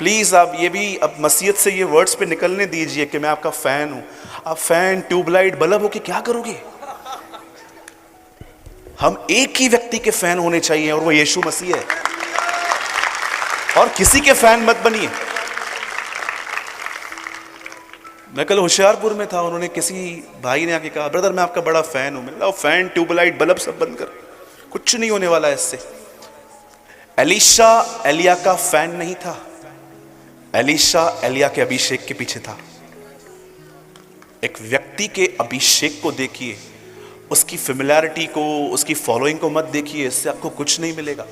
Please आप ये भी अब मसीहत से ये वर्ड्स पे निकलने दीजिए कि मैं आपका फैन हूं। आप फैन ट्यूबलाइट बल्ब हो के क्या करोगे? हम एक ही व्यक्ति के फैन होने चाहिए और वो यीशु मसीह है, और किसी के फैन मत बनिए। मैं कल होशियारपुर में था, उन्होंने किसी भाई ने आके कहा ब्रदर मैं आपका बड़ा फैन हूं। मैंने कहा फैन ट्यूबलाइट बल्ब सब बंद कर, कुछ नहीं होने वाला है इससे। एलीशा एलिया का फैन नहीं था, एलीशा एलिया के अभिषेक के पीछे था। एक व्यक्ति के अभिषेक को देखिए, उसकी फेमिलियरिटी को, उसकी फॉलोइंग को मत देखिए, इससे आपको कुछ नहीं मिलेगा।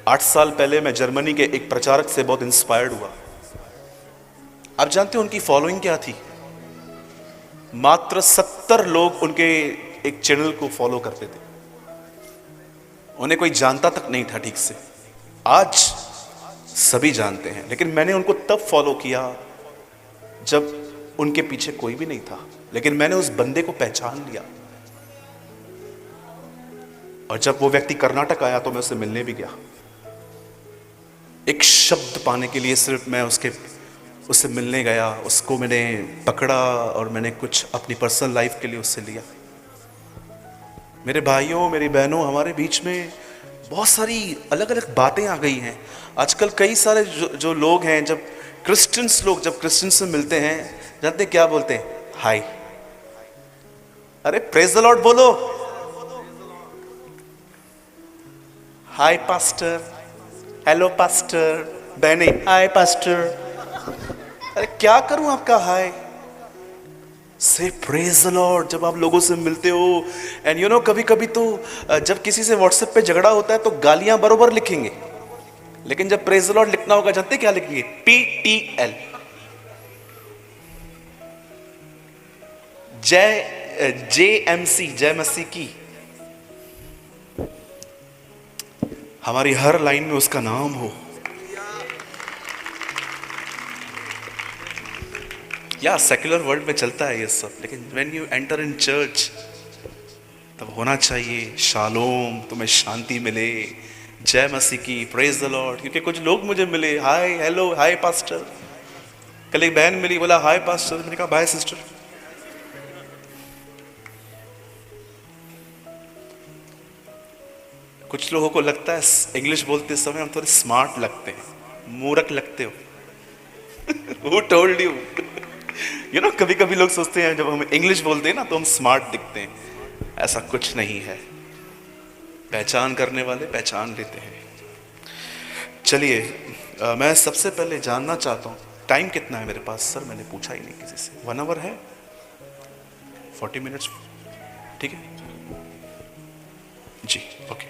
8 साल पहले मैं जर्मनी के एक प्रचारक से बहुत इंस्पायर्ड हुआ। आप जानते हो उनकी फॉलोइंग क्या थी? मात्र 70 लोग उनके एक चैनल को फॉलो करते थे, उन्हें कोई जानता तक नहीं था ठीक से। आज सभी जानते हैं, लेकिन मैंने उनको तब फॉलो किया जब उनके पीछे कोई भी नहीं था, लेकिन मैंने उस बंदे को पहचान लिया। और जब वो व्यक्ति कर्नाटक आया तो मैं उससे मिलने भी गया, एक शब्द पाने के लिए सिर्फ मैं उससे मिलने गया। उसको मैंने पकड़ा और मैंने कुछ अपनी पर्सनल लाइफ के लिए उससे लिया। मेरे भाइयों मेरी बहनों, हमारे बीच में बहुत सारी अलग अलग बातें आ गई हैं आजकल। कई सारे जो लोग हैं, जब क्रिश्चियन से मिलते हैं, जानते क्या बोलते हैं? हाय। अरे प्रेज द लॉर्ड बोलो। हाय पास्टर, हेलो पास्टर, बहने हाय पास्टर। अरे क्या करूं आपका हाय? से प्रेज द लॉर्ड। जब आप लोगों से मिलते हो, एंड यू नो कभी कभी तो जब किसी से व्हाट्सएप पे झगड़ा होता है तो गालियां बरोबर लिखेंगे, लेकिन जब प्रेज द लॉर्ड लिखना होगा जानते क्या लिखेंगे? PTL, JMC, जय मसीह की। हमारी हर लाइन में उसका नाम हो। या सेक्युलर वर्ल्ड में चलता है ये सब, लेकिन when you enter in church तब होना चाहिए शालोम, तुम्हें शांति मिले, जय मसीह की, प्रेज द लॉर्ड। क्योंकि कुछ लोग मुझे मिले, हाय हेलो हाय पास्टर। कल एक बहन मिली, बोला हाय पास्टर, मैंने कहा बाय सिस्टर। कुछ लोगों को लगता है इंग्लिश बोलते समय हम थोड़े स्मार्ट लगते हैं, मूर्ख लगते हो। Who told you? You know, कभी कभी लोग सोचते हैं जब हम इंग्लिश बोलते हैं ना तो हम स्मार्ट दिखते हैं। ऐसा कुछ नहीं है, पहचान करने वाले पहचान लेते हैं। चलिए, मैं सबसे पहले जानना चाहता हूँ टाइम कितना है मेरे पास? सर मैंने पूछा ही नहीं किसी से। 1 आवर है, 40 मिनट्स, ठीक है जी, ओके।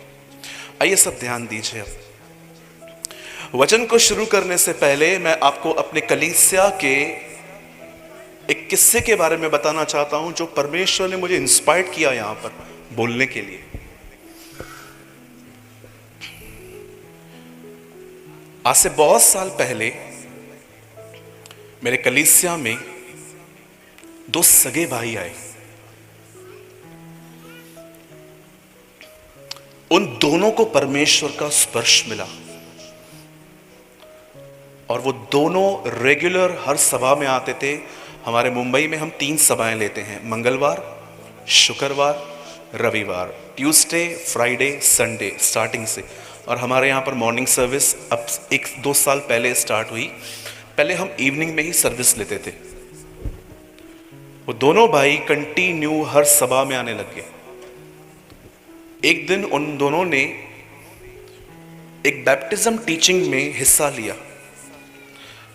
आइए सब ध्यान दीजिए। अब वचन को शुरू करने से पहले मैं आपको अपने कलीसिया के एक किस्से के बारे में बताना चाहता हूं, जो परमेश्वर ने मुझे इंस्पायर किया यहां पर बोलने के लिए। आज से बहुत साल पहले मेरे कलीसिया में 2 सगे भाई आए। उन दोनों को परमेश्वर का स्पर्श मिला और वो दोनों रेगुलर हर सभा में आते थे। हमारे मुंबई में हम 3 सभाएं लेते हैं, मंगलवार, शुक्रवार, रविवार, ट्यूसडे, फ्राइडे, संडे स्टार्टिंग से। और हमारे यहाँ पर मॉर्निंग सर्विस अब 1-2 साल पहले स्टार्ट हुई। पहले हम इवनिंग में ही सर्विस लेते थे। वो दोनों भाई कंटिन्यू हर सभा में आने लग गए। एक दिन उन दोनों ने एक बैप्टिज्म टीचिंग में हिस्सा लिया।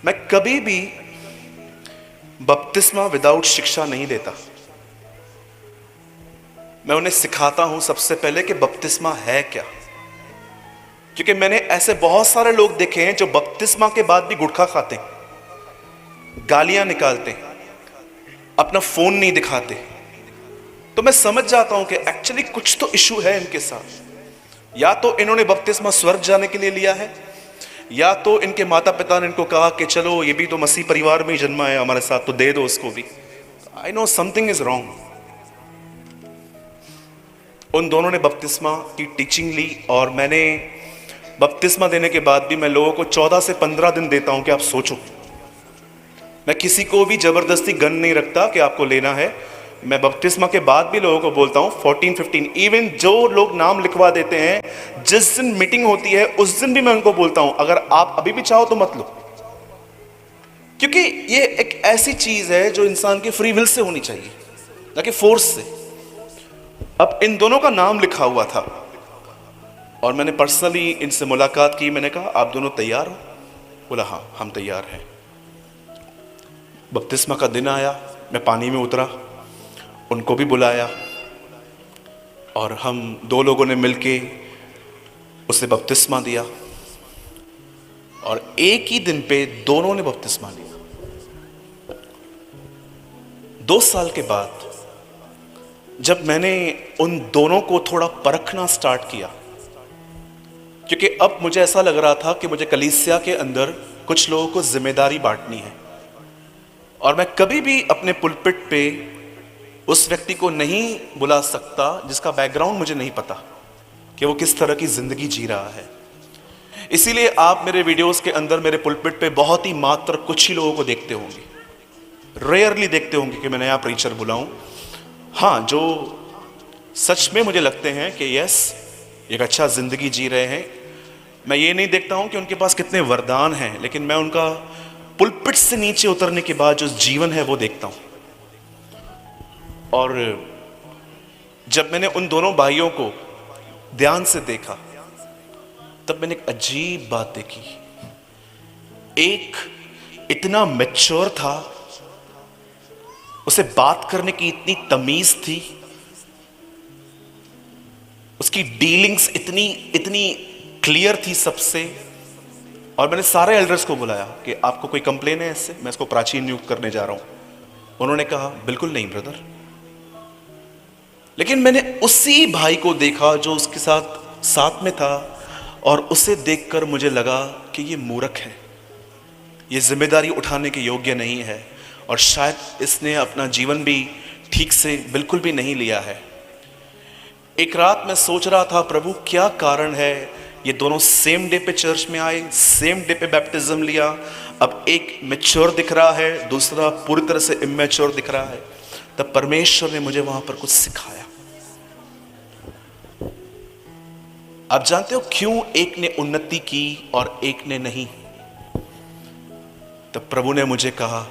मैं कभी भी बपतिस्मा विदाउट शिक्षा नहीं देता। मैं उन्हें सिखाता हूं सबसे पहले कि बपतिस्मा है क्या, क्योंकि मैंने ऐसे बहुत सारे लोग देखे हैं जो बपतिस्मा के बाद भी गुटखा खाते, गालियां निकालते, अपना फोन नहीं दिखाते। तो मैं समझ जाता हूं कि एक्चुअली कुछ तो इशू है इनके साथ। या तो इन्होंने बपतिस्मा स्वर्ग जाने के लिए लिया है, या तो इनके माता पिता ने इनको कहा कि चलो ये भी तो मसीह परिवार में ही जन्मा है हमारे साथ, तो दे दो उसको भी। I know something is wrong. उन दोनों ने बपतिस्मा की टीचिंग ली और मैंने बपतिस्मा देने के बाद भी मैं लोगों को 14 से 15 दिन देता हूं कि आप सोचो। मैं किसी को भी जबरदस्ती गन नहीं रखता कि आपको लेना है। मैं बपतिस्मा के बाद भी लोगों को बोलता हूं 14, 15, इवन जो लोग नाम लिखवा देते हैं, जिस दिन मीटिंग होती है उस दिन भी मैं उनको बोलता हूं अगर आप अभी भी चाहो तो मत लो, क्योंकि ये एक ऐसी चीज है जो इंसान के फ्री विल से होनी चाहिए, ना कि फोर्स से। अब इन दोनों का नाम लिखा हुआ था और मैंने पर्सनली इनसे मुलाकात की। मैंने कहा आप दोनों तैयार हो? बोला हाँ हम तैयार हैं। बपतिस्मा का दिन आया, मैं पानी में उतरा, उनको भी बुलाया और हम दो लोगों ने मिलके उसे बपतिस्मा दिया और एक ही दिन पे दोनों ने बपतिस्मा लिया। 2 साल के बाद जब मैंने उन दोनों को थोड़ा परखना स्टार्ट किया, क्योंकि अब मुझे ऐसा लग रहा था कि मुझे कलीसिया के अंदर कुछ लोगों को जिम्मेदारी बांटनी है और मैं कभी भी अपने पुलपिट पे उस व्यक्ति को नहीं बुला सकता जिसका बैकग्राउंड मुझे नहीं पता कि वो किस तरह की जिंदगी जी रहा है। इसीलिए आप मेरे वीडियोस के अंदर मेरे पुलपिट पे बहुत ही मात्र कुछ ही लोगों को देखते होंगे, रेयरली देखते होंगे कि मैं नया प्रीचर बुलाऊं। हाँ, जो सच में मुझे लगते हैं कि यस एक अच्छा जिंदगी जी रहे हैं। मैं ये नहीं देखता हूं कि उनके पास कितने वरदान हैं, लेकिन मैं उनका पुलपिट से नीचे उतरने के बाद जो जीवन है वो देखता हूं। और जब मैंने उन दोनों भाइयों को ध्यान से देखा तब मैंने एक अजीब बात देखी। एक इतना मैच्योर था, उसे बात करने की इतनी तमीज थी, उसकी डीलिंग्स इतनी क्लियर थी सबसे। और मैंने सारे एल्डर्स को बुलाया कि आपको कोई कंप्लेन है इससे, मैं इसको प्राचीन नियुक्त करने जा रहा हूं। उन्होंने कहा बिल्कुल नहीं ब्रदर। लेकिन मैंने उसी भाई को देखा जो उसके साथ में था और उसे देखकर मुझे लगा कि ये मूर्ख है, ये जिम्मेदारी उठाने के योग्य नहीं है और शायद इसने अपना जीवन भी ठीक से बिल्कुल भी नहीं लिया है। एक रात मैं सोच रहा था प्रभु क्या कारण है, ये दोनों सेम डे पे चर्च में आए, सेम डे पे बैप्टिज्म लिया, अब एक मैच्योर दिख रहा है, दूसरा पूरी तरह से इमैच्योर दिख रहा है। तब परमेश्वर ने मुझे वहां पर कुछ सिखाया। आप जानते हो क्यों एक ने उन्नति की और एक ने नहीं? तब प्रभु ने मुझे कहा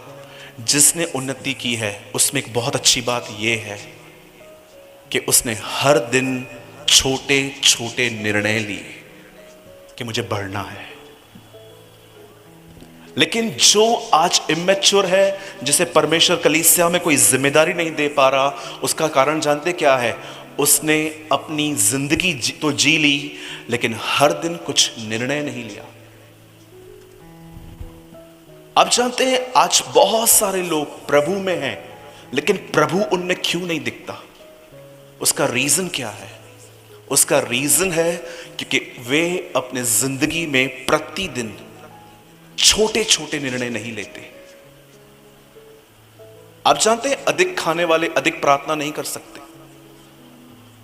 जिसने उन्नति की है उसमें एक बहुत अच्छी बात यह है कि उसने हर दिन छोटे छोटे निर्णय लिए कि मुझे बढ़ना है। लेकिन जो आज इमैच्योर है, जिसे परमेश्वर कलीसिया में कोई जिम्मेदारी नहीं दे पा रहा, उसका कारण जानते क्या है? उसने अपनी जिंदगी तो जी ली लेकिन हर दिन कुछ निर्णय नहीं लिया। आप जानते हैं आज बहुत सारे लोग प्रभु में हैं लेकिन प्रभु उनमें क्यों नहीं दिखता? उसका रीजन क्या है? उसका रीजन है क्योंकि वे अपने जिंदगी में प्रतिदिन छोटे छोटे निर्णय नहीं लेते। आप जानते हैं अधिक खाने वाले अधिक प्रार्थना नहीं कर सकते।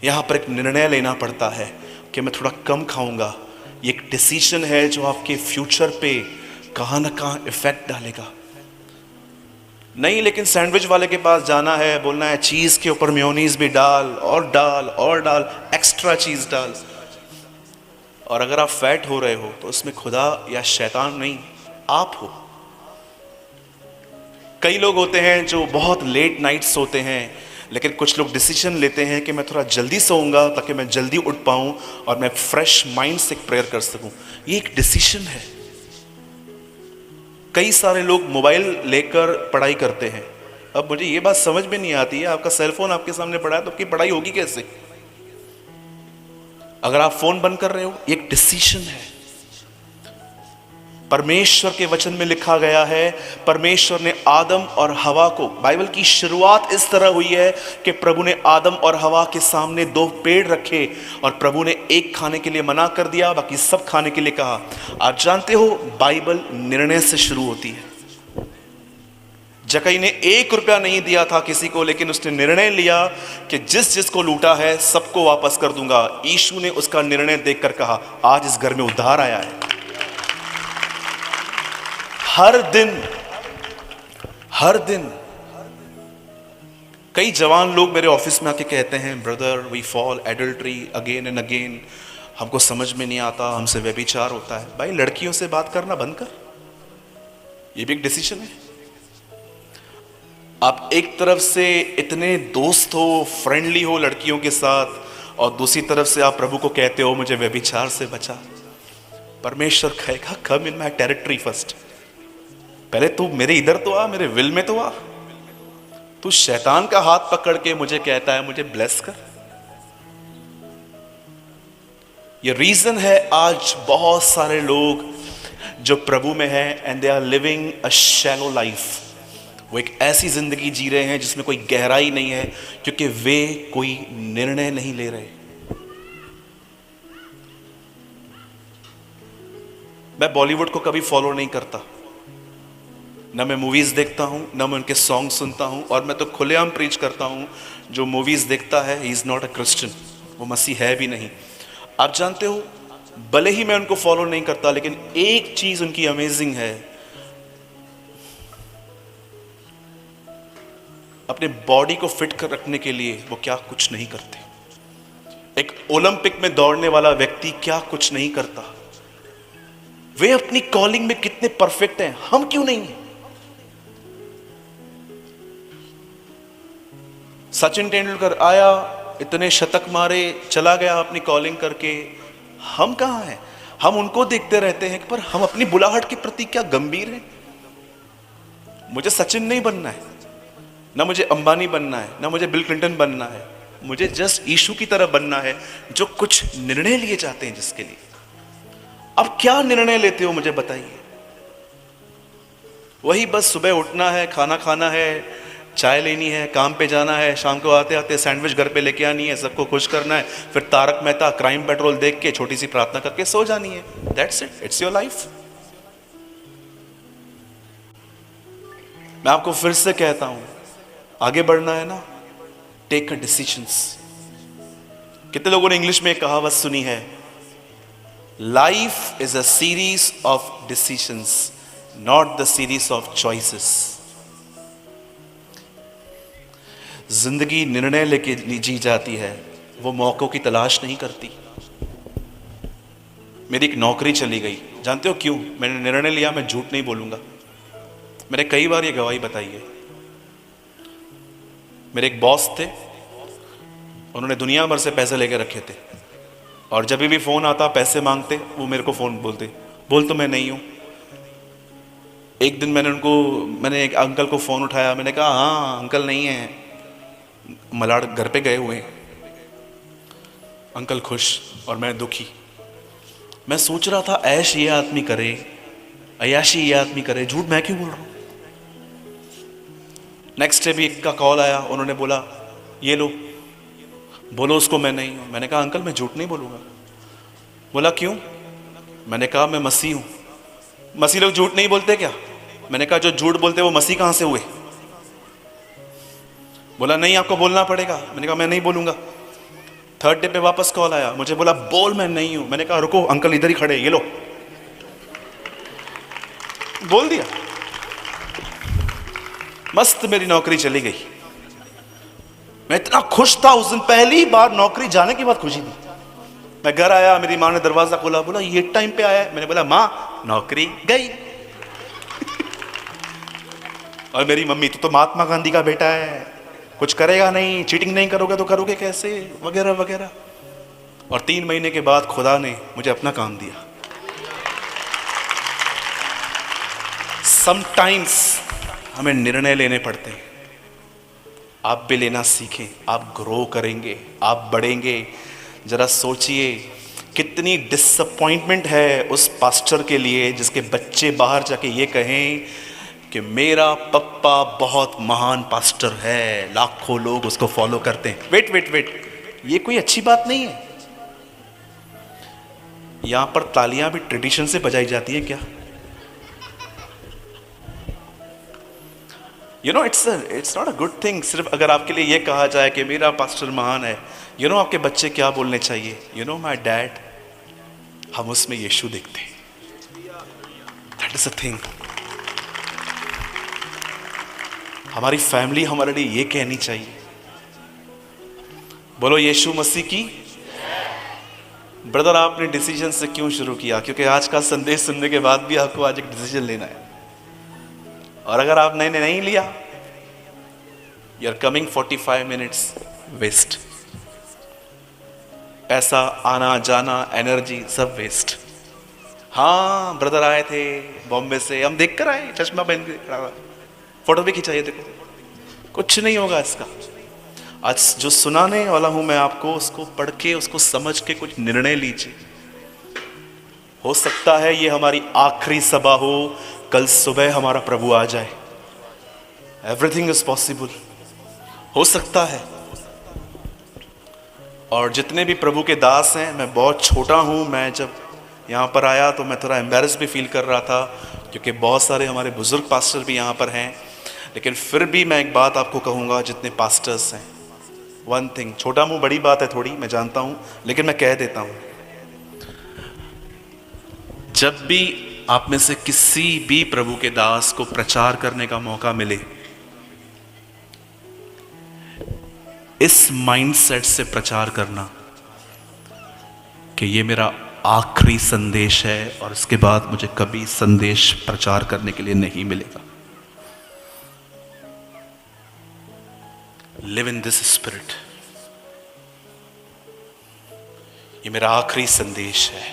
यहां पर एक निर्णय लेना पड़ता है कि मैं थोड़ा कम खाऊंगा। ये एक डिसीजन है जो आपके फ्यूचर पे कहां ना कहां इफेक्ट डालेगा। नहीं, लेकिन सैंडविच वाले के पास जाना है, बोलना है चीज के ऊपर मेयोनीज भी डाल और डाल और डाल, एक्स्ट्रा चीज डाल। और अगर आप फैट हो रहे हो तो उसमें खुदा या शैतान नहीं, आप हो। कई लोग होते हैं जो बहुत लेट नाइट सोते हैं, लेकिन कुछ लोग डिसीजन लेते हैं कि मैं थोड़ा जल्दी सोऊंगा ताकि मैं जल्दी उठ पाऊं और मैं फ्रेश माइंड से प्रेयर कर सकूं। ये एक डिसीजन है। कई सारे लोग मोबाइल लेकर पढ़ाई करते हैं। अब मुझे ये बात समझ में नहीं आती है, आपका सेलफोन आपके सामने पड़ा है तो आपकी पढ़ाई होगी कैसे? अगर आप फोन बंद कर रहे हो, ये एक डिसीजन है। परमेश्वर के वचन में लिखा गया है, परमेश्वर ने आदम और हवा को, बाइबल की शुरुआत इस तरह हुई है कि प्रभु ने आदम और हवा के सामने 2 पेड़ रखे और प्रभु ने एक खाने के लिए मना कर दिया, बाकी सब खाने के लिए कहा। आप जानते हो बाइबल निर्णय से शुरू होती है। जक्कई ने 1 रुपया नहीं दिया था किसी को, लेकिन उसने निर्णय लिया कि जिस जिसको लूटा है सबको वापस कर दूंगा। यीशु ने उसका निर्णय देखकर कहा, आज इस घर में उद्धार आया है। हर दिन कई जवान लोग मेरे ऑफिस में आके कहते हैं, brother we fall adultery again and again, हमको समझ में नहीं आता, हमसे व्यभिचार होता है। भाई लड़कियों से बात करना बंद कर, ये भी एक डिसीजन है। आप एक तरफ से इतने दोस्त हो, फ्रेंडली हो लड़कियों के साथ, और दूसरी तरफ से आप प्रभु को कहते हो मुझे व्यभिचार से बचा। परमेश्वर कहेगा कम इन माय टेरिटरी फर्स्ट, पहले तू मेरे इधर तो आ, मेरे विल में तो आ। तू शैतान का हाथ पकड़ के मुझे कहता है मुझे ब्लेस कर। ये रीजन है आज बहुत सारे लोग जो प्रभु में हैं and they are living a shallow life. वो एक ऐसी जिंदगी जी रहे हैं जिसमें कोई गहराई नहीं है, क्योंकि वे कोई निर्णय नहीं ले रहे। मैं बॉलीवुड को कभी फॉलो नहीं करता, ना मैं मूवीज देखता हूं, ना मैं उनके सॉन्ग सुनता हूं, और मैं तो खुलेआम प्रीच करता हूं जो मूवीज देखता है he is not a Christian, वो मसीह है भी नहीं। आप जानते हो, भले ही मैं उनको फॉलो नहीं करता, लेकिन एक चीज उनकी अमेजिंग है, अपने बॉडी को फिट कर रखने के लिए वो क्या कुछ नहीं करते। एक ओलंपिक में दौड़ने वाला व्यक्ति क्या कुछ नहीं करता। वे अपनी कॉलिंग में कितने परफेक्ट हैं, हम क्यों नहीं हैं? सचिन तेंदुलकर आया, इतने शतक मारे, चला गया अपनी कॉलिंग करके। हम कहां हैं? हम उनको देखते रहते हैं, पर हम अपनी बुलाहट के प्रति क्या गंभीर हैं? मुझे सचिन नहीं बनना है, ना मुझे अंबानी बनना है, ना मुझे बिल क्लिंटन बनना है। मुझे जस्ट यीशु की तरह बनना है, जो कुछ निर्णय लिए जाते हैं जिसके लिए। अब क्या निर्णय लेते हो मुझे बताइए? वही बस सुबह उठना है, खाना खाना है, चाय लेनी है, काम पे जाना है, शाम को आते आते सैंडविच घर पे लेके आनी है, सबको खुश करना है, फिर तारक मेहता क्राइम पेट्रोल देख के छोटी सी प्रार्थना करके सो जानी है। That's it, it's your life. मैं आपको फिर से कहता हूं, आगे बढ़ना है ना, टेक अ डिसीजंस। कितने लोगों ने इंग्लिश में एक कहावत सुनी है, life is a series of decisions, not the series of choices. जिंदगी निर्णय लेके जी जाती है, वो मौकों की तलाश नहीं करती। मेरी एक नौकरी चली गई, जानते हो क्यों? मैंने निर्णय लिया मैं झूठ नहीं बोलूंगा। मैंने कई बार ये गवाही बताई है। मेरे एक बॉस थे, उन्होंने दुनिया भर से पैसे लेके रखे थे, और जब भी फोन आता पैसे मांगते, वो मेरे को फोन बोल तो मैं नहीं हूं। एक दिन मैंने एक अंकल को फोन उठाया, मैंने कहा हाँ अंकल नहीं है, मलाड घर पे गए हुए हैं। अंकल खुश और मैं दुखी। मैं सोच रहा था ऐश ये आदमी करे, अयाशी ये आदमी करे, झूठ मैं क्यों बोल रहा हूं? नेक्स्ट डे भी एक का कॉल आया, उन्होंने बोला ये लो, बोलो उसको मैं नहीं हूं। मैंने कहा अंकल मैं झूठ नहीं बोलूंगा। बोला क्यों? मैंने कहा मैं मसीह हूं। मसीह लोग झूठ नहीं बोलते क्या? मैंने कहा जो झूठ बोलते वो मसीह कहां से हुए? बोला नहीं आपको बोलना पड़ेगा। मैंने कहा मैं नहीं बोलूंगा। थर्ड डे पे वापस कॉल आया, मुझे बोला बोल मैं नहीं हूं। मैंने कहा रुको अंकल इधर ही खड़े, ये लो, बोल दिया। मस्त मेरी नौकरी चली गई। मैं इतना खुश था उस दिन, पहली बार नौकरी जाने के बाद खुशी थी। मैं घर आया, मेरी माँ ने दरवाजा खोला, बोला ये टाइम पे आया है। मैंने बोला माँ नौकरी गई। और मेरी मम्मी तो महात्मा गांधी का बेटा है, कुछ करेगा नहीं, चीटिंग नहीं करोगे तो करोगे कैसे, वगैरह वगैरह। और 3 महीने के बाद खुदा ने मुझे अपना काम दिया। समटाइम्स हमें निर्णय लेने पड़ते हैं। आप भी लेना सीखें, आप ग्रो करेंगे, आप बढ़ेंगे। जरा सोचिए कितनी डिसअपॉइंटमेंट है उस पास्टर के लिए जिसके बच्चे बाहर जाके ये कहें कि मेरा पप्पा बहुत महान पास्टर है, लाखों लोग उसको फॉलो करते हैं। वेट वेट वेट, ये कोई अच्छी बात नहीं है। यहां पर तालियां भी ट्रेडिशन से बजाई जाती है क्या? It's not a good thing सिर्फ अगर आपके लिए ये कहा जाए कि मेरा पास्टर महान है। आपके बच्चे क्या बोलने चाहिए, माई डैड, हम उसमें यीशु देखते हैं। That is a thing. हमारी फैमिली हमारे लिए ये कहनी चाहिए, बोलो यीशु मसीह की। ब्रदर, आपने डिसीजन से क्यों शुरू किया? क्योंकि आज का संदेश सुनने के बाद भी आपको आज एक डिसीजन लेना है, और अगर आपने नहीं लिया, you are coming 45 minutes waste. पैसा आना जाना एनर्जी सब वेस्ट। हाँ, ब्रदर आए थे बॉम्बे से, हम देख कर आए, चश्मा पहन के खड़ा हुआ, फोटो भी खिंचाइए, देखो कुछ नहीं होगा इसका। आज जो सुनाने वाला हूं मैं आपको, उसको पढ़ के उसको समझ के कुछ निर्णय लीजिए। हो सकता है ये हमारी आखिरी सभा हो, कल सुबह हमारा प्रभु आ जाए। एवरीथिंग इज पॉसिबल, हो सकता है। और जितने भी प्रभु के दास हैं, मैं बहुत छोटा हूं, मैं जब यहाँ पर आया तो मैं थोड़ा एम्बैरेस भी फील कर रहा था, क्योंकि बहुत सारे हमारे बुजुर्ग पास्टर भी यहाँ पर हैं। लेकिन फिर भी मैं एक बात आपको कहूँगा, जितने पास्टर्स हैं, वन थिंग, छोटा मुंह बड़ी बात है थोड़ी, मैं जानता हूँ, लेकिन मैं कह देता हूँ, जब भी आप में से किसी भी प्रभु के दास को प्रचार करने का मौका मिले, इस माइंडसेट से प्रचार करना कि ये मेरा आखिरी संदेश है और इसके बाद मुझे कभी संदेश प्रचार करने के लिए नहीं मिलेगा। Live in this spirit. ये मेरा आखिरी संदेश है,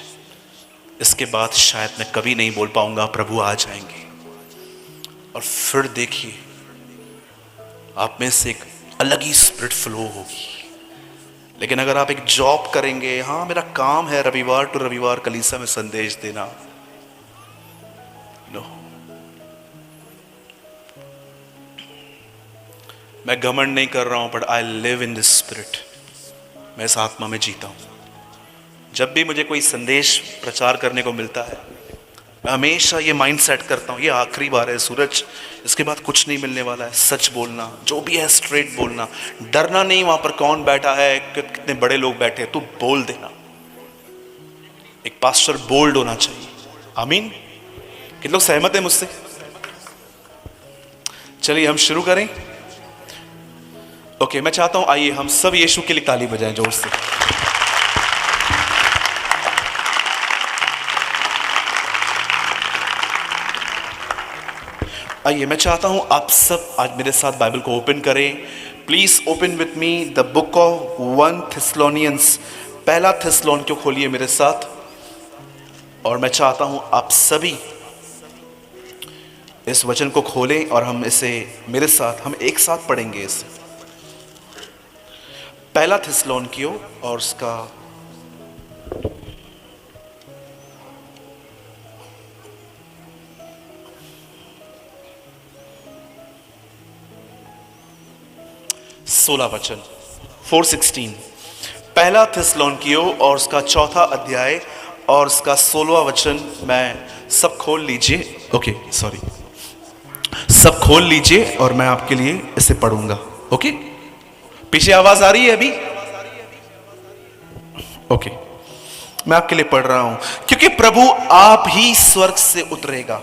इसके बाद शायद मैं कभी नहीं बोल पाऊंगा, प्रभु आ जाएंगे और फिर देखिए आप में से एक अलग ही स्पिरिट फ्लो होगी। लेकिन अगर आप एक जॉब करेंगे, हाँ मेरा काम है रविवार टू रविवार कलीसिया में संदेश देना, नो, मैं घमंड नहीं कर रहा हूं, but I live in this spirit. मैं इस आत्मा में जीता हूं। जब भी मुझे कोई संदेश प्रचार करने को मिलता है, मैं हमेशा ये माइंड सेट करता हूँ, ये आखिरी बार है सूरज, इसके बाद कुछ नहीं मिलने वाला है। सच बोलना, जो भी है स्ट्रेट बोलना, डरना नहीं। वहां पर कौन बैठा है, कितने बड़े लोग बैठे हैं, तू बोल देना। एक पास्टर बोल्ड होना चाहिए। आमीन। कितने लोग सहमत हैं मुझसे? चलिए हम शुरू करें। ओके, मैं चाहता हूं आइए हम सब यीशु के लिए ताली बजाएं जोर से। आइए, मैं चाहता हूं आप सब आज मेरे साथ बाइबल को ओपन करें। Please open with me the book of 1 थेस्सलोनियंस। पहला थेस्सलोन को खोलिए मेरे साथ, और मैं चाहता हूं आप सभी इस वचन को खोलें और हम इसे मेरे साथ, हम एक साथ पढ़ेंगे इसे। पहला थेस्सलोनिकियों और उसका 16 वचन, 4:16। पहला थेस्सलोनिकियों और उसका 4था अध्याय और उसका 16वां वचन। मैं सब खोल लीजिए, ओके सॉरी, सब खोल लीजिए और मैं आपके लिए इसे पढ़ूंगा। ओके, पीछे आवाज आ रही है अभी? ओके, मैं आपके लिए पढ़ रहा हूं। क्योंकि प्रभु आप ही स्वर्ग से उतरेगा,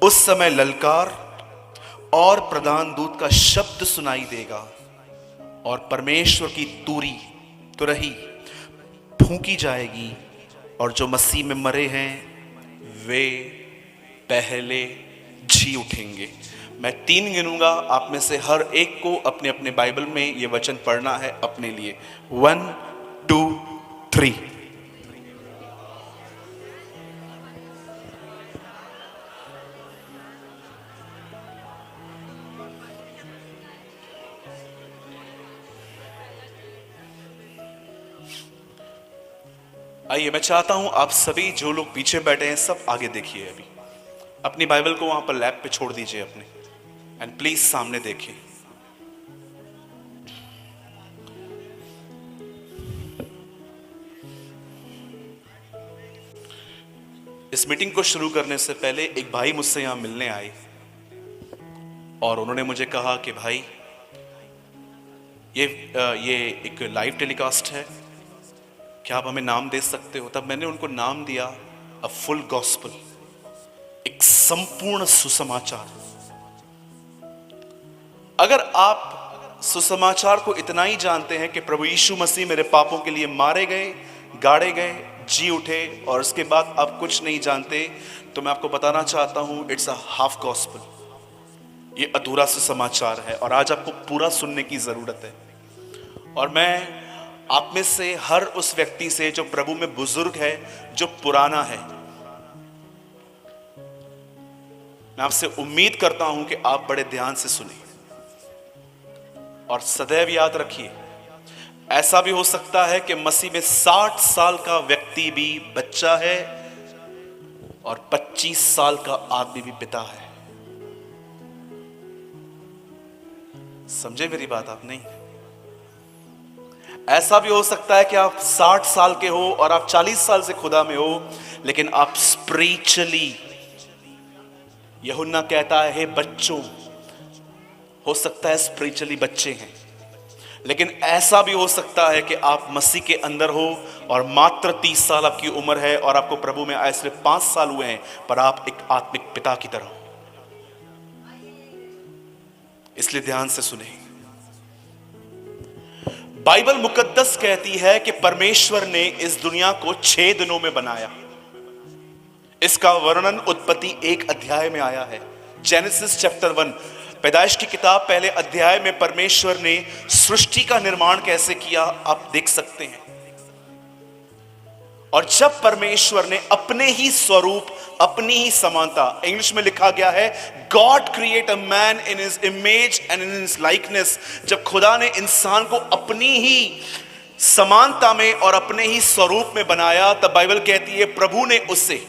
उस समय ललकार और प्रधान दूत का शब्द सुनाई देगा, और परमेश्वर की तुरही फूंकी जाएगी, और जो मसीह में मरे हैं वे पहले जी उठेंगे। मैं 3 गिनूंगा, आप में से हर एक को अपने अपने बाइबल में ये वचन पढ़ना है अपने लिए। 1 2 3। आइए, मैं चाहता हूं आप सभी जो लोग पीछे बैठे हैं सब आगे देखिए। अभी अपनी बाइबल को वहां पर लैप पे छोड़ दीजिए अपने, एंड प्लीज सामने देखिए। इस मीटिंग को शुरू करने से पहले एक भाई मुझसे यहां मिलने आए, और उन्होंने मुझे कहा कि भाई ये एक लाइव टेलीकास्ट है, क्या आप हमें नाम दे सकते हो? तब मैंने उनको नाम दिया अ फुल गॉस्पल, एक संपूर्ण सुसमाचार। अगर आप सुसमाचार को इतना ही जानते हैं कि प्रभु यीशु मसीह मेरे पापों के लिए मारे गए, गाड़े गए, जी उठे और उसके बाद आप कुछ नहीं जानते, तो मैं आपको बताना चाहता हूं इट्स अ हाफ गॉस्पल, ये अधूरा सुसमाचार है और आज आपको पूरा सुनने की जरूरत है। और मैं आप में से हर उस व्यक्ति से जो प्रभु में बुजुर्ग है, जो पुराना है, मैं आपसे उम्मीद करता हूं कि आप बड़े ध्यान से सुने और सदैव याद रखिए, ऐसा भी हो सकता है कि मसीह में 60 साल का व्यक्ति भी बच्चा है और 25 साल का आदमी भी पिता है। समझे मेरी बात आप? नहीं, ऐसा भी हो सकता है कि आप 60 साल के हो और आप 40 साल से खुदा में हो, लेकिन आप स्पिरिचुअली, यूहन्ना कहता है हे बच्चों, हो सकता है स्पिरिचुअली बच्चे हैं, लेकिन ऐसा भी हो सकता है कि आप मसीह के अंदर हो और मात्र 30 साल आपकी उम्र है और आपको प्रभु में आए सिर्फ 5 साल हुए हैं, पर आप एक आत्मिक पिता की तरह हो। इसलिए ध्यान से सुने। बाइबल मुकद्दस कहती है कि परमेश्वर ने इस दुनिया को 6 दिनों में बनाया। इसका वर्णन उत्पत्ति 1 अध्याय में आया है। जेनेसिस चैप्टर 1, पैदाइश की किताब पहले अध्याय में परमेश्वर ने सृष्टि का निर्माण कैसे किया आप देख सकते हैं। और जब परमेश्वर ने अपने ही स्वरूप, अपनी ही समानता, इंग्लिश में लिखा गया है God create a man in his image and in his likeness, जब खुदा ने इंसान को अपनी ही समानता में और अपने ही स्वरूप में बनाया, तब बाइबल कहती है प्रभु ने उसे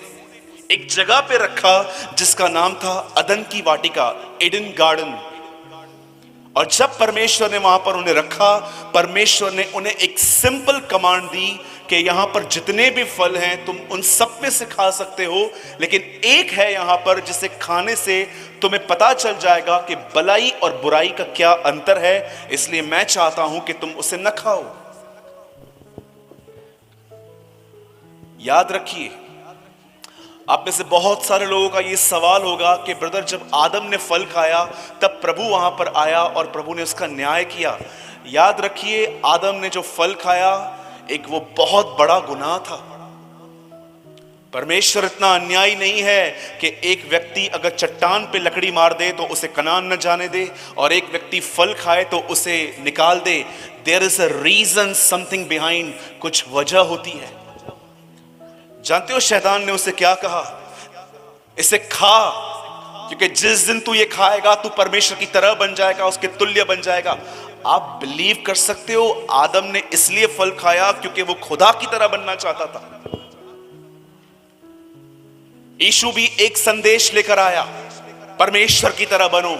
एक जगह पे रखा जिसका नाम था अदन की वाटिका, एडन गार्डन। और जब परमेश्वर ने वहां पर उन्हें रखा, परमेश्वर ने उन्हें एक सिंपल कमांड दी कि यहां पर जितने भी फल हैं तुम उन सब में से खा सकते हो, लेकिन एक है यहां पर जिसे खाने से तुम्हें पता चल जाएगा कि भलाई और बुराई का क्या अंतर है, इसलिए मैं चाहता हूं कि तुम उसे न खाओ। याद रखिए, आप में से बहुत सारे लोगों का यह सवाल होगा कि ब्रदर, जब आदम ने फल खाया तब प्रभु वहां पर आया और प्रभु ने उसका न्याय किया। याद रखिए, आदम ने जो फल खाया एक वो बहुत बड़ा गुनाह था। परमेश्वर इतना अन्यायी नहीं है कि एक व्यक्ति अगर चट्टान पे लकड़ी मार दे तो उसे कनान न जाने दे और एक व्यक्ति फल खाए तो उसे निकाल दे। There is a reason, something behind, कुछ वजह होती है। जानते हो शैतान ने उसे क्या कहा? इसे खा, क्योंकि जिस दिन तू ये खाएगा तू परमेश्वर की तरह बन जाएगा, उसके तुल्य बन जाएगा। आप बिलीव कर सकते हो, आदम ने इसलिए फल खाया क्योंकि वो खुदा की तरह बनना चाहता था। यीशु भी एक संदेश लेकर आया, परमेश्वर की तरह बनो।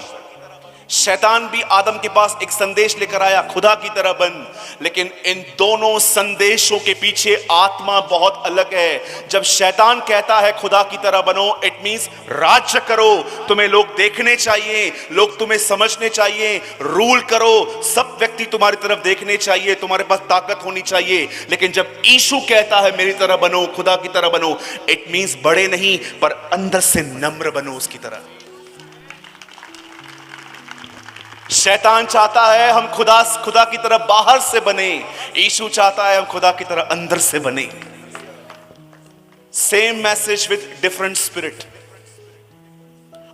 शैतान भी आदम के पास एक संदेश लेकर आया, खुदा की तरह बन। लेकिन इन दोनों संदेशों के पीछे आत्मा बहुत अलग है। जब शैतान कहता है खुदा की तरह बनो, इट मींस राज्य करो, तुम्हें लोग देखने चाहिए, लोग तुम्हें समझने चाहिए, रूल करो, सब व्यक्ति तुम्हारी तरफ देखने चाहिए, तुम्हारे पास ताकत होनी चाहिए। लेकिन जब यीशु कहता है मेरी तरह बनो, खुदा की तरह बनो, इट मींस बड़े नहीं पर अंदर से नम्र बनो उसकी तरह। शैतान चाहता है हम खुदा की तरह बाहर से बने, यीशु चाहता है हम खुदा की तरह अंदर से बने। Same message with different spirit.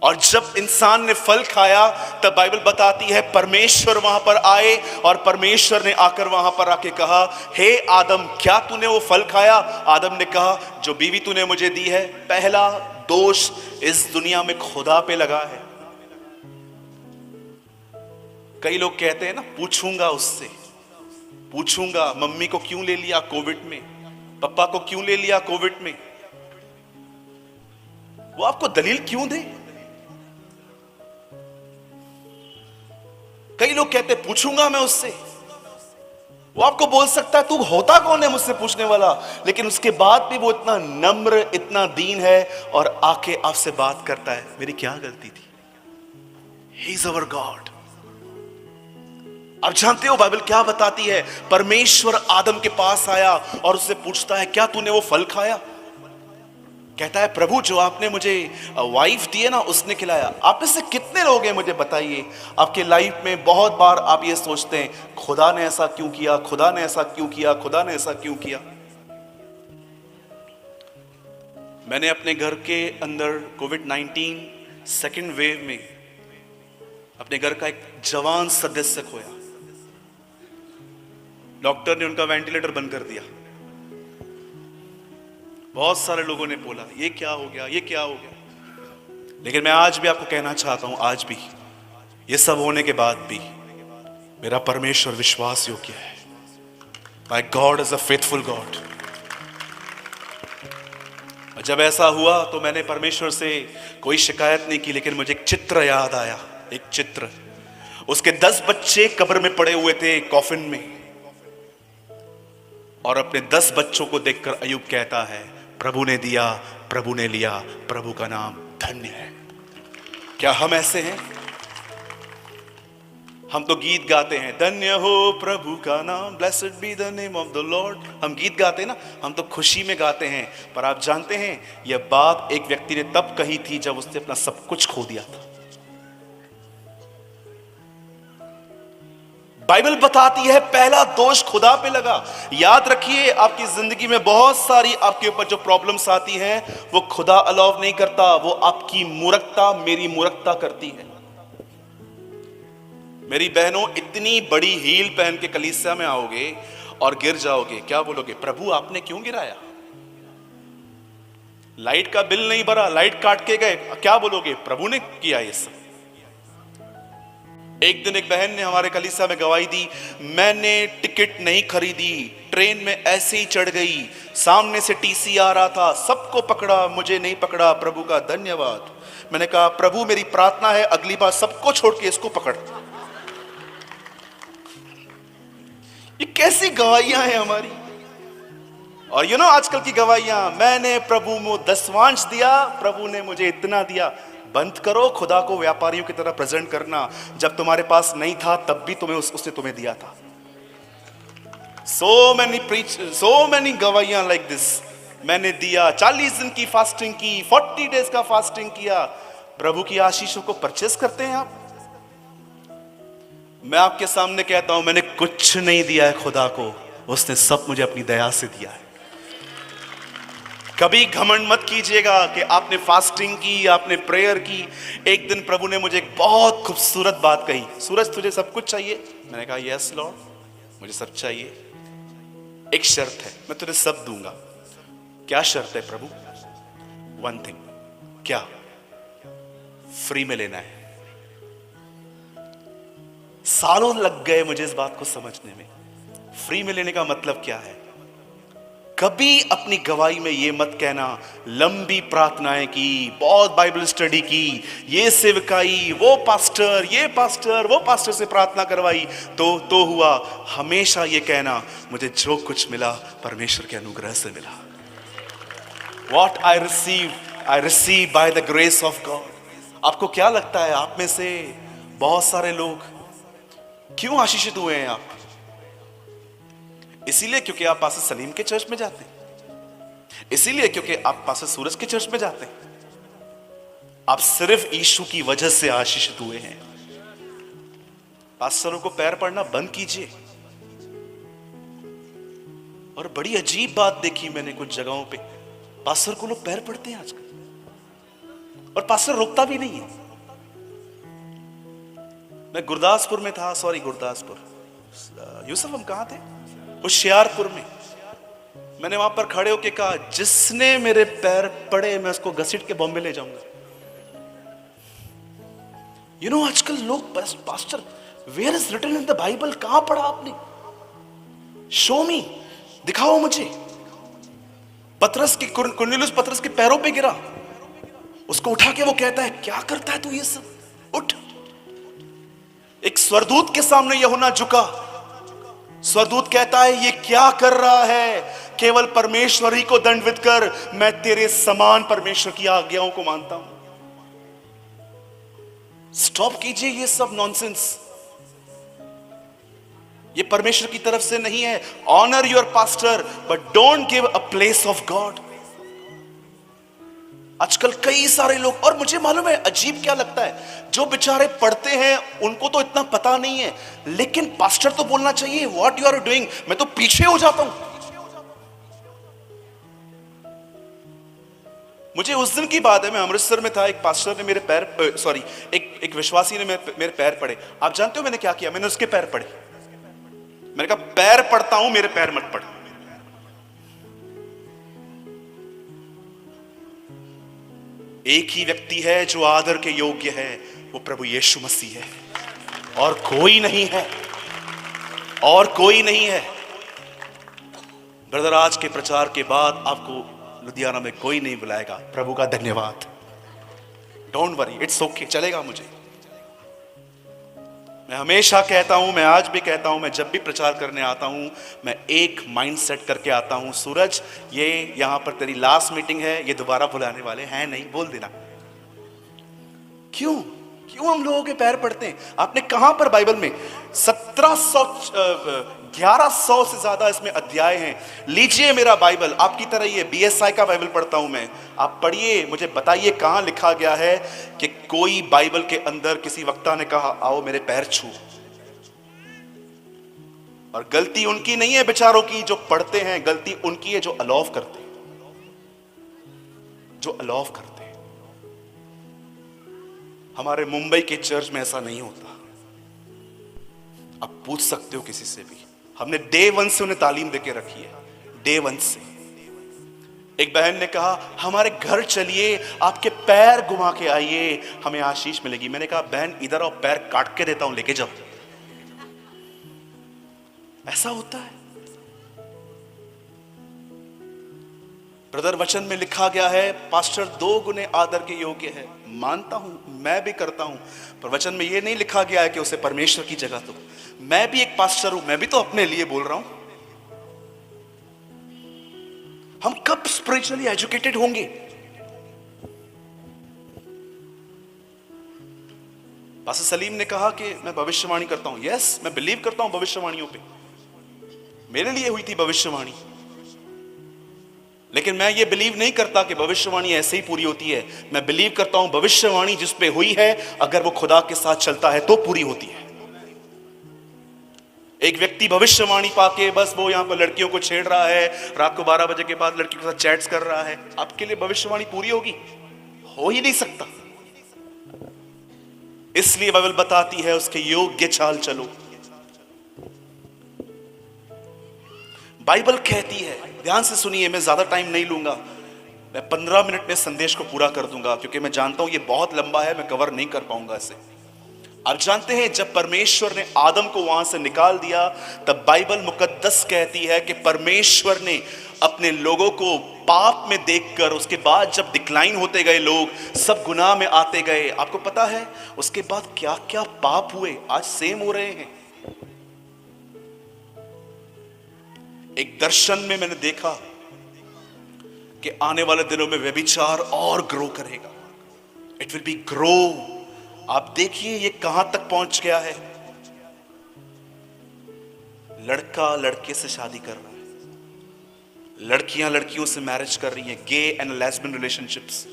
और जब इंसान ने फल खाया तब बाइबल बताती है परमेश्वर वहां पर आए और परमेश्वर ने आकर वहां पर आके कहा, हे आदम, क्या तूने वो फल खाया? आदम ने कहा, जो बीवी तूने मुझे दी है। पहला दोष इस दुनिया में खुदा पे लगा है। कई लोग कहते हैं ना, पूछूंगा उससे, पूछूंगा मम्मी को क्यों ले लिया कोविड में, पापा को क्यों ले लिया कोविड में। वो आपको दलील क्यों दे? कई लोग कहते हैं पूछूंगा मैं उससे, वो आपको बोल सकता है तू होता कौन है मुझसे पूछने वाला, लेकिन उसके बाद भी वो इतना नम्र, इतना दीन है और आके आपसे बात करता है, मेरी क्या गलती थी? He is our God. आप जानते हो बाइबल क्या बताती है? परमेश्वर आदम के पास आया और उससे पूछता है, क्या तूने वो फल खाया? कहता है, प्रभु जो आपने मुझे वाइफ दी है ना, उसने खिलाया। आप में से कितने लोग हैं, मुझे बताइए, आपके लाइफ में बहुत बार आप ये सोचते हैं, खुदा ने ऐसा क्यों किया, खुदा ने ऐसा क्यों किया, खुदा ने ऐसा क्यों किया? मैंने अपने घर के अंदर कोविड-19 सेकेंड वेव में अपने घर का एक जवान सदस्य खोया। डॉक्टर ने उनका वेंटिलेटर बंद कर दिया। बहुत सारे लोगों ने बोला, ये क्या हो गया, ये क्या हो गया? लेकिन मैं आज भी आपको कहना चाहता हूं, आज भी, ये सब होने के बाद भी मेरा परमेश्वर विश्वास योग्य है। My God is a faithful God. जब ऐसा हुआ तो मैंने परमेश्वर से कोई शिकायत नहीं की, लेकिन मुझे एक चित्र याद आया, एक चित्र। उसके 10 बच्चे कब्र में पड़े हुए थे, कॉफिन में, और अपने 10 बच्चों को देखकर अय्यूब कहता है, प्रभु ने दिया, प्रभु ने लिया, प्रभु का नाम धन्य है। क्या हम ऐसे हैं? हम तो गीत गाते हैं, धन्य हो प्रभु का नाम, blessed be the name of the Lord. हम गीत गाते हैं ना, हम तो खुशी में गाते हैं। पर आप जानते हैं, यह बात एक व्यक्ति ने तब कही थी जब उसने अपना सब कुछ खो दिया था। बाइबल बताती है, पहला दोष खुदा पे लगा। याद रखिए, आपकी जिंदगी में बहुत सारी आपके ऊपर जो प्रॉब्लम्स आती हैं, वो खुदा अलाउ नहीं करता, वो आपकी मूर्खता, मेरी मूर्खता करती है। मेरी बहनों, इतनी बड़ी हील पहन के कलीसिया में आओगे और गिर जाओगे, क्या बोलोगे? प्रभु आपने क्यों गिराया? लाइट का बिल नहीं भरा, लाइट काट के गए, क्या बोलोगे? प्रभु ने किया ये सब। एक दिन एक बहन ने हमारे कलीसिया में गवाही दी, मैंने टिकट नहीं खरीदी, ट्रेन में ऐसे ही चढ़ गई, सामने से टीसी आ रहा था, सबको पकड़ा, मुझे नहीं पकड़ा, प्रभु का धन्यवाद। मैंने कहा, प्रभु मेरी प्रार्थना है, अगली बार सबको छोड़ के इसको पकड़। ये कैसी गवाहियां हैं हमारी। और आजकल की गवाहियां, मैंने प्रभु को 10वांश दिया, प्रभु ने मुझे इतना दिया। बंद करो खुदा को व्यापारियों की तरह प्रेजेंट करना। जब तुम्हारे पास नहीं था तब भी उसने तुम्हें दिया था। so many गवाहियां लाइक दिस। मैंने दिया, 40 दिन की फास्टिंग की, 40 डेज का फास्टिंग किया। प्रभु की आशीषों को परचेस करते हैं आप। मैं आपके सामने कहता हूं, मैंने कुछ नहीं दिया है खुदा को, उसने सब मुझे अपनी दया से दिया है। कभी घमंड मत कीजिएगा कि आपने फास्टिंग की, आपने प्रेयर की। एक दिन प्रभु ने मुझे एक बहुत खूबसूरत बात कही, सूरज तुझे सब कुछ चाहिए? मैंने कहा, यस लॉर्ड, मुझे सब चाहिए। एक शर्त है, मैं तुझे सब दूंगा। क्या शर्त है प्रभु? One thing. क्या? फ्री में लेना है। सालों लग गए मुझे इस बात को समझने में, फ्री में लेने का मतलब क्या है। कभी अपनी गवाही में ये मत कहना, लंबी प्रार्थनाएं की, बहुत बाइबल स्टडी की, ये सेवकाई, वो पास्टर, ये पास्टर, वो पास्टर से प्रार्थना करवाई तो हुआ। हमेशा ये कहना, मुझे जो कुछ मिला परमेश्वर के अनुग्रह से मिला। What I receive by the grace of God। आपको क्या लगता है, आप में से बहुत सारे लोग क्यों आशीषित हुए हैं? आप इसीलिए क्योंकि आप पास्टर सलीम के चर्च में जाते हैं, इसीलिए क्योंकि आप पास्टर सूरज के चर्च में जाते हैं। आप सिर्फ यीशु की वजह से आशीषित हुए हैं। पास्टरों को पैर पड़ना बंद कीजिए। और बड़ी अजीब बात देखी मैंने कुछ जगहों पे, पास्टर को लोग पैर पड़ते हैं आजकल, और पास्टर रोकता भी नहीं है। मैं गुरदासपुर में था, यूसुफ हम कहां थे? होशियारपुर में। मैंने वहां पर खड़े होकर कहा, जिसने मेरे पैर पड़े मैं उसको घसीट के बॉम्बे ले जाऊंगा। आजकल लोग, pastor where is written in the Bible, कहां पढ़ा आपने? शो मी, दिखाओ मुझे। पतरस की, कुरनेलियुस पतरस के पैरों पे गिरा, उसको उठा के वो कहता है, क्या करता है तू ये सब, उठ। एक स्वर्गदूत के सामने यूहन्ना झुका। स्वर्गदूत कहता है, ये क्या कर रहा है? केवल परमेश्वर ही को दंडवित कर, मैं तेरे समान परमेश्वर की आज्ञाओं को मानता हूं। स्टॉप कीजिए ये सब नॉनसेंस, ये परमेश्वर की तरफ से नहीं है। Honour your pastor but don't give a place of God. आजकल कई सारे लोग, और मुझे मालूम है अजीब क्या लगता है, जो बेचारे पढ़ते हैं उनको तो इतना पता नहीं है, लेकिन पास्टर तो बोलना चाहिए व्हाट यू आर डूइंग। मैं तो पीछे हो जाता हूं। मुझे उस दिन की बात है, मैं अमृतसर में था, एक पास्टर ने मेरे पैर सॉरी एक विश्वासी ने मेरे पैर पड़े। आप जानते हो मैंने क्या किया? मैंने उसके पैर पड़े। मैंने कहा पैर पड़ता हूं, मेरे पैर मत पड़। एक ही व्यक्ति है जो आदर के योग्य है, वो प्रभु यीशु मसीह है, और कोई नहीं है, और कोई नहीं है। ब्रदर, आज के प्रचार के बाद आपको लुधियाना में कोई नहीं बुलाएगा। प्रभु का धन्यवाद। डोंट वरी, इट्स ओके, चलेगा मुझे। मैं हमेशा कहता हूं, मैं आज भी कहता हूं, मैं जब भी प्रचार करने आता हूं, मैं एक माइंड सेट करके आता हूं, सूरज ये यहां पर तेरी लास्ट मीटिंग है, ये दोबारा बुलाने वाले हैं नहीं, बोल देना। क्यों हम लोगों के पैर पड़ते हैं? आपने कहां पर बाइबल में 1100 से ज्यादा इसमें अध्याय हैं। लीजिए मेरा बाइबल, आपकी तरह ये BSI का बाइबल पढ़ता हूं मैं। आप पढ़िए, मुझे बताइए कहां लिखा गया है कि कोई बाइबल के अंदर किसी वक्ता ने कहा आओ मेरे पैर छू। और गलती उनकी नहीं है बेचारों की जो पढ़ते हैं, गलती उनकी है जो अलाव करते हैं, हमारे मुंबई के चर्च में ऐसा नहीं होता। आप पूछ सकते हो किसी से भी, हमने डे 1 से उन्हें तालीम देके रखी है, डे 1 से। एक बहन ने कहा हमारे घर चलिए, आपके पैर घुमा के आइए, हमें आशीष मिलेगी। मैंने कहा बहन इधर आओ, पैर काट के देता हूं, लेके जाओ। ऐसा होता है ब्रदर। वचन में लिखा गया है पास्टर 2 गुने आदर के योग्य है। मानता हूं, मैं भी करता हूं, पर वचन में यह नहीं लिखा गया है कि उसे परमेश्वर की जगह दो। मैं भी एक पास्टर हूं, मैं भी तो अपने लिए बोल रहा हूं। हम कब स्पिरिचुअली एजुकेटेड होंगे? पास्टर सलीम ने कहा कि मैं भविष्यवाणी करता हूं। यस, मैं बिलीव करता हूं भविष्यवाणियों पे। मेरे लिए हुई थी भविष्यवाणी, लेकिन मैं ये बिलीव नहीं करता कि भविष्यवाणी ऐसे ही पूरी होती है। मैं बिलीव करता हूं भविष्यवाणी जिस पे हुई है, अगर वो खुदा के साथ चलता है तो पूरी होती है। एक व्यक्ति भविष्यवाणी पाके बस वो यहां पर लड़कियों को छेड़ रहा है, रात को 12 बजे के बाद लड़कियों के साथ चैट्स कर रहा है, आपके लिए भविष्यवाणी पूरी होगी? हो ही नहीं सकता। इसलिए बाइबल बताती है उसके योग्य चाल चलो। बाइबल कहती है, ध्यान से सुनिए, मैं ज्यादा टाइम नहीं लूंगा, मैं 15 मिनट में संदेश को पूरा कर दूंगा, क्योंकि मैं जानता हूं ये बहुत लंबा है, मैं कवर नहीं कर पाऊंगा इसे। आप जानते हैं जब परमेश्वर ने आदम को वहां से निकाल दिया, तब बाइबल मुकद्दस कहती है कि परमेश्वर ने अपने लोगों को पाप में देखकर, उसके बाद जब डिक्लाइन होते गए, लोग सब गुनाह में आते गए, आपको पता है उसके बाद क्या क्या पाप हुए, आज सेम हो रहे हैं। एक दर्शन में मैंने देखा कि आने वाले दिनों में व्यभिचार और ग्रो करेगा। It will be grow. आप देखिए ये कहां तक पहुंच गया है। लड़का लड़के से शादी कर रहा है, लड़कियां लड़कियों से मैरिज कर रही हैं, गे एंड लेस्बियन रिलेशनशिप्स।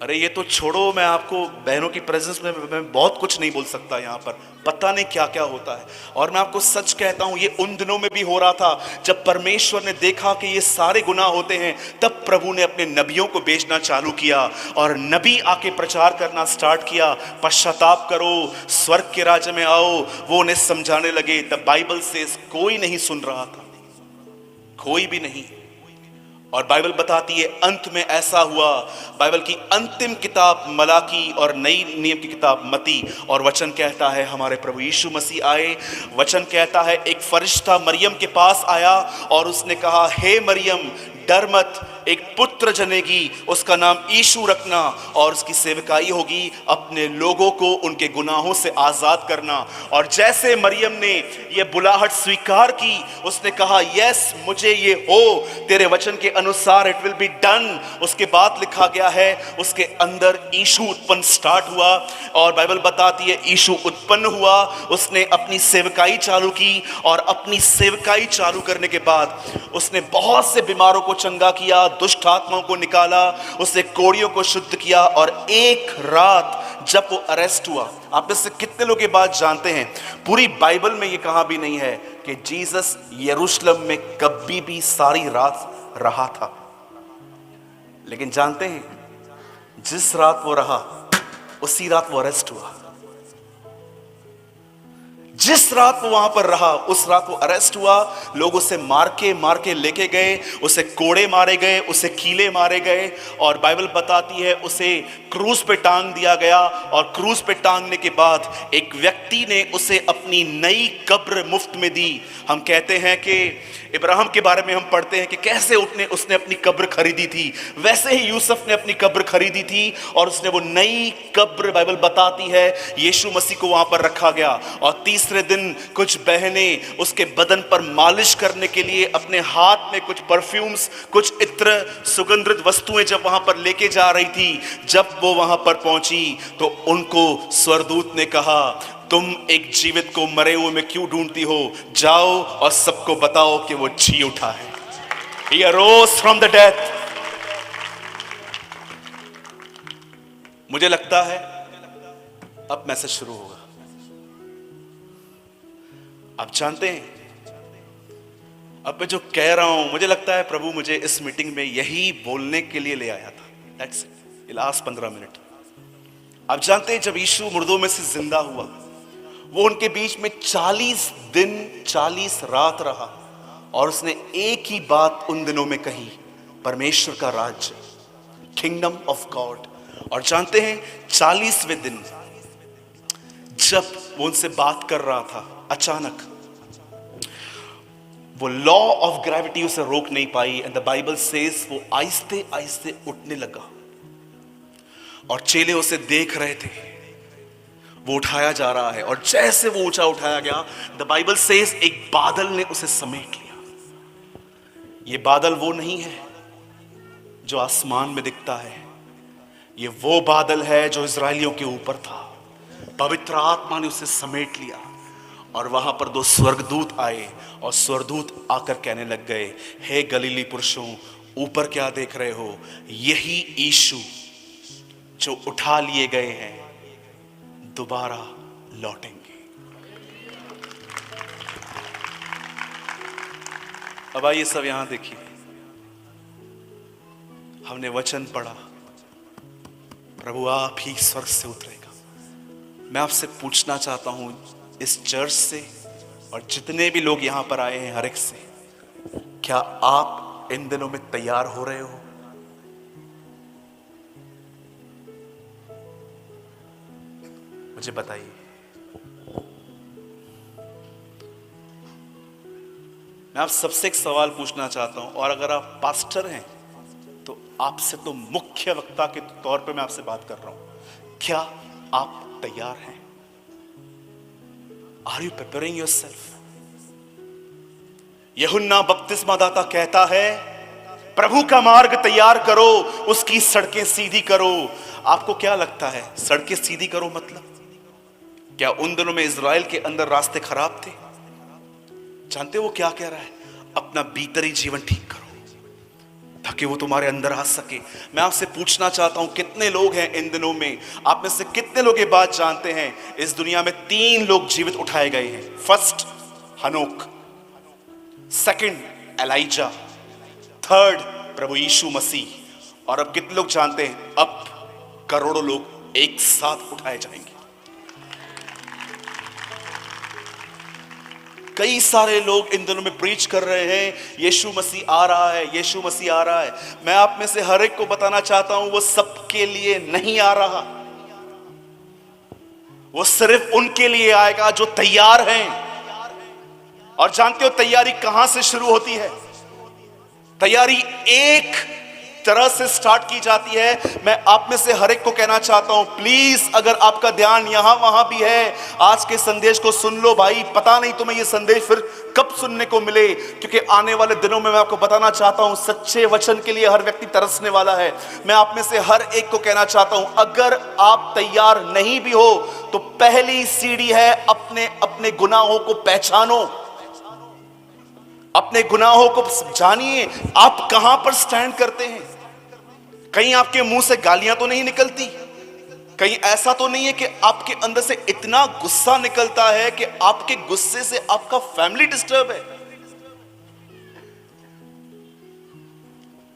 अरे ये तो छोड़ो, मैं आपको बहनों की प्रेजेंस में मैं बहुत कुछ नहीं बोल सकता, यहाँ पर पता नहीं क्या क्या होता है। और मैं आपको सच कहता हूँ, ये उन दिनों में भी हो रहा था जब परमेश्वर ने देखा कि ये सारे गुनाह होते हैं, तब प्रभु ने अपने नबियों को भेजना चालू किया, और नबी आके प्रचार करना स्टार्ट किया, पश्चाताप करो, स्वर्ग के राज्य में आओ। वो उन्हें समझाने लगे। तब बाइबल से कोई नहीं सुन रहा था, कोई भी नहीं। और बाइबल बताती है अंत में ऐसा हुआ। बाइबल की अंतिम किताब मलाकी और नई नियम की किताब मती, और वचन कहता है हमारे प्रभु यीशु मसीह आए। वचन कहता है एक फरिश्ता मरियम के पास आया और उसने कहा हे मरियम डर मत, एक पुत्र जनेगी, उसका नाम यीशु रखना, और उसकी सेवकाई होगी अपने लोगों को उनके गुनाहों से आजाद करना। और जैसे मरियम ने यह बुलाहट स्वीकार की, उसने कहा यस मुझे ये हो, तेरे वचन के अनुसार इट विल बी डन। उसके बाद लिखा गया है उसके अंदर यीशु उत्पन्न स्टार्ट हुआ, और बाइबल बताती है यीशु उत्पन्न हुआ, उसने अपनी सेवकाई चालू की, और अपनी सेवकाई चालू करने के बाद उसने बहुत से बीमारों को चंगा किया, दुष्ट आत्माओं को निकाला, उसने कोड़ियों को शुद्ध किया। और एक रात जब वो अरेस्ट हुआ, आप में से कितने लोग ये बात जानते हैं, पूरी बाइबल में ये कहा भी नहीं है कि जीसस यरूशलेम में कभी भी सारी रात रहा था। लेकिन जानते हैं जिस रात वो रहा उसी रात वो अरेस्ट हुआ। जिस रात वो वहां पर रहा उस रात वो अरेस्ट हुआ। लोग उसे मार के लेके गए, उसे कोड़े मारे गए, उसे कीले मारे गए, और बाइबल बताती है उसे क्रूस पे टांग दिया गया। और क्रूस पे टांगने के बाद एक व्यक्ति ने उसे अपनी नई कब्र मुफ्त में दी। हम कहते हैं कि इब्राहिम के बारे में हम पढ़ते हैं कि कैसे उसने अपनी कब्र खरीदी थी, वैसे ही यूसुफ ने अपनी कब्र खरीदी थी, और उसने वो नई कब्र, बाइबल बताती है, यीशु मसीह को वहां पर रखा गया। और तीसरे दिन कुछ बहनें उसके बदन पर मालिश करने के लिए अपने हाथ में कुछ परफ्यूम्स, कुछ इत्र, सुगंधित वस्तुएं जब वहां पर लेके जा रही थी, जब वो वहां पर पहुंची तो उनको स्वर्गदूत ने कहा, तुम एक जीवित को मरे हुए में क्यों ढूंढती हो, जाओ और सबको बताओ कि वो जी उठा है। He arose from the death। मुझे लगता है अब मैसेज शुरू होगा। आप जानते हैं अब मैं जो कह रहा हूं, मुझे लगता है प्रभु मुझे इस मीटिंग में यही बोलने के लिए ले आया था। That's it, last 15 minute. आप जानते हैं जब यीशु मुर्दों में से जिंदा हुआ, वो उनके बीच में 40 दिन 40 रात रहा, और उसने एक ही बात उन दिनों में कही, परमेश्वर का राज्य, किंगडम ऑफ गॉड। और जानते हैं 40वें दिन जब वो उनसे बात कर रहा था, अचानक वो लॉ ऑफ ग्रेविटी उसे रोक नहीं पाई, एंड द बाइबल सेज वो आहिस्ते आहिस्ते उठने लगा, और चेले उसे देख रहे थे, वो उठाया जा रहा है। और जैसे वो ऊंचा उठाया गया, द बाइबल सेज एक बादल ने उसे समेट लिया। ये बादल वो नहीं है जो आसमान में दिखता है, ये वो बादल है जो इजराइलियों के ऊपर था। पवित्र आत्मा ने उसे समेट लिया, और वहां पर 2 स्वर्गदूत आए, और स्वर्गदूत आकर कहने लग गए, हे गलीली पुरुषों, ऊपर क्या देख रहे हो? यही यीशु जो उठा लिए गए हैं दोबारा लौटेंगे। अब आइए सब यहां देखिए, हमने वचन पढ़ा, प्रभु आप ही स्वर्ग से उतरेगा। मैं आपसे पूछना चाहता हूं, इस चर्च से और जितने भी लोग यहां पर आए हैं, हर एक से, क्या आप इन दिनों में तैयार हो रहे हो? मुझे बताइए। मैं आप सबसे एक सवाल पूछना चाहता हूं, और अगर आप पास्टर हैं तो आपसे तो मुख्य वक्ता के तौर पे मैं आपसे बात कर रहा हूं, क्या आप तैयार हैं? Are you preparing yourself? Yuhanna बपतिस्मा दाता कहता है, प्रभु का मार्ग तैयार करो, उसकी सड़कें सीधी करो। आपको क्या लगता है सड़कें सीधी करो मतलब? क्या उन दिनों में इजराइल के अंदर रास्ते खराब थे? जानते हो वो क्या कह रहा है? अपना भीतरी जीवन ठीक करो ताकि वो तुम्हारे अंदर आ सके। मैं आपसे पूछना चाहता हूं, कितने लोग हैं इन दिनों में, आप में से कितने लोग ये बात जानते हैं, इस दुनिया में 3 लोग जीवित उठाए गए हैं। फर्स्ट हनोक, सेकंड एलाइजा, थर्ड प्रभु यीशु मसीह। और अब कितने लोग जानते हैं अब करोड़ों लोग एक साथ उठाए जाएंगे। कई सारे लोग इन दिनों में प्रीच कर रहे हैं, यीशु मसीह आ रहा है, यीशु मसीह आ रहा है। मैं आप में से हर एक को बताना चाहता हूं, वो सबके लिए नहीं आ रहा, वो सिर्फ उनके लिए आएगा जो तैयार हैं। और जानते हो तैयारी कहां से शुरू होती है? तैयारी एक तरह से स्टार्ट की जाती है। मैं आप में से हर एक को कहना चाहता हूं, प्लीज अगर आपका ध्यान यहां वहां भी है, आज के संदेश को सुन लो भाई। पता नहीं तुम्हें यह संदेश फिर कब सुनने को मिले, क्योंकि आने वाले दिनों में मैं आपको बताना चाहता हूं, सच्चे वचन के लिए हर व्यक्ति तरसने वाला है। मैं आप में से हर एक को कहना चाहता हूं, अगर आप तैयार नहीं भी हो तो पहली सीढ़ी है अपने अपने गुनाहों को पहचानो, अपने गुनाहों को जानिए। आप कहां पर स्टैंड करते हैं? कहीं आपके मुंह से गालियां तो नहीं निकलती? कहीं ऐसा तो नहीं है कि आपके अंदर से इतना गुस्सा निकलता है कि आपके गुस्से से आपका फैमिली डिस्टर्ब है?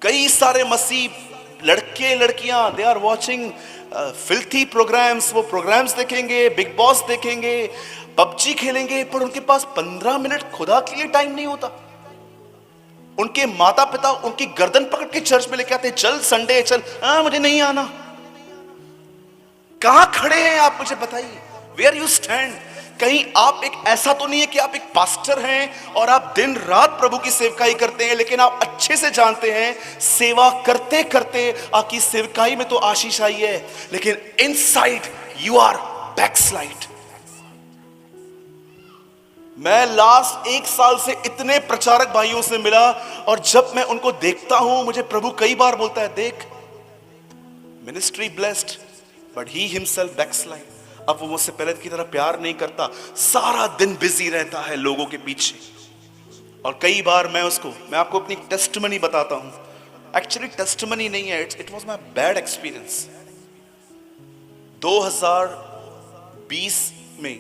कई सारे मसीह लड़के लड़कियां, they are watching filthy programmes. वो प्रोग्राम्स देखेंगे, बिग बॉस देखेंगे, पबजी खेलेंगे, पर उनके पास 15 मिनट खुदा के लिए टाइम नहीं होता। उनके माता पिता उनकी गर्दन पकड़ के चर्च में लेके आते हैं, चल संडे चल, मुझे नहीं आना। कहां खड़े हैं आप, मुझे बताइए, वेयर यू स्टैंड? कहीं आप एक ऐसा तो नहीं है कि आप एक पास्टर हैं और आप दिन रात प्रभु की सेवकाई करते हैं, लेकिन आप अच्छे से जानते हैं सेवा करते करते आपकी सेवकाई में तो आशीष आई है, लेकिन इनसाइड यू आर बैकस्लाइड। मैं लास्ट 1 साल से इतने प्रचारक भाइयों से मिला, और जब मैं उनको देखता हूं, मुझे प्रभु कई बार बोलता है, देख ministry blessed but he himself backslide. अब वो मुझसे पहले की तरह प्यार नहीं करता, सारा दिन बिजी रहता है लोगों के पीछे। और कई बार मैं आपको अपनी टेस्टमनी बताता हूं। एक्चुअली टेस्टमनी नहीं है, it was my bad experience. 2020 में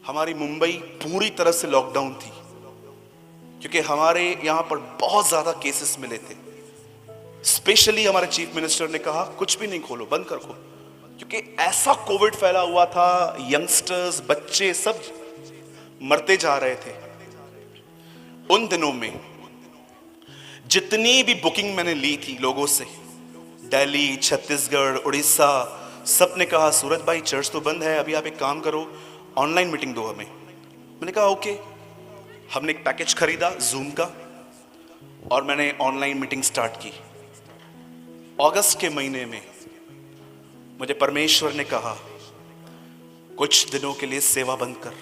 हमारी मुंबई पूरी तरह से लॉकडाउन थी, क्योंकि हमारे यहां पर बहुत ज्यादा केसेस मिले थे। स्पेशली हमारे चीफ मिनिस्टर ने कहा कुछ भी नहीं खोलो, बंद कर खोलो, क्योंकि ऐसा कोविड फैला हुआ था, यंगस्टर्स बच्चे सब मरते जा रहे थे। उन दिनों में जितनी भी बुकिंग मैंने ली थी लोगों से, दिल्ली, छत्तीसगढ़, उड़ीसा, सब ने कहा सूरज भाई चर्च तो बंद है, अभी आप एक काम करो, ऑनलाइन मीटिंग दो हमें। मैंने कहा ओके। हमने एक पैकेज खरीदा जूम का और मैंने ऑनलाइन मीटिंग स्टार्ट की। अगस्त के महीने में मुझे परमेश्वर ने कहा कुछ दिनों के लिए सेवा बंद कर।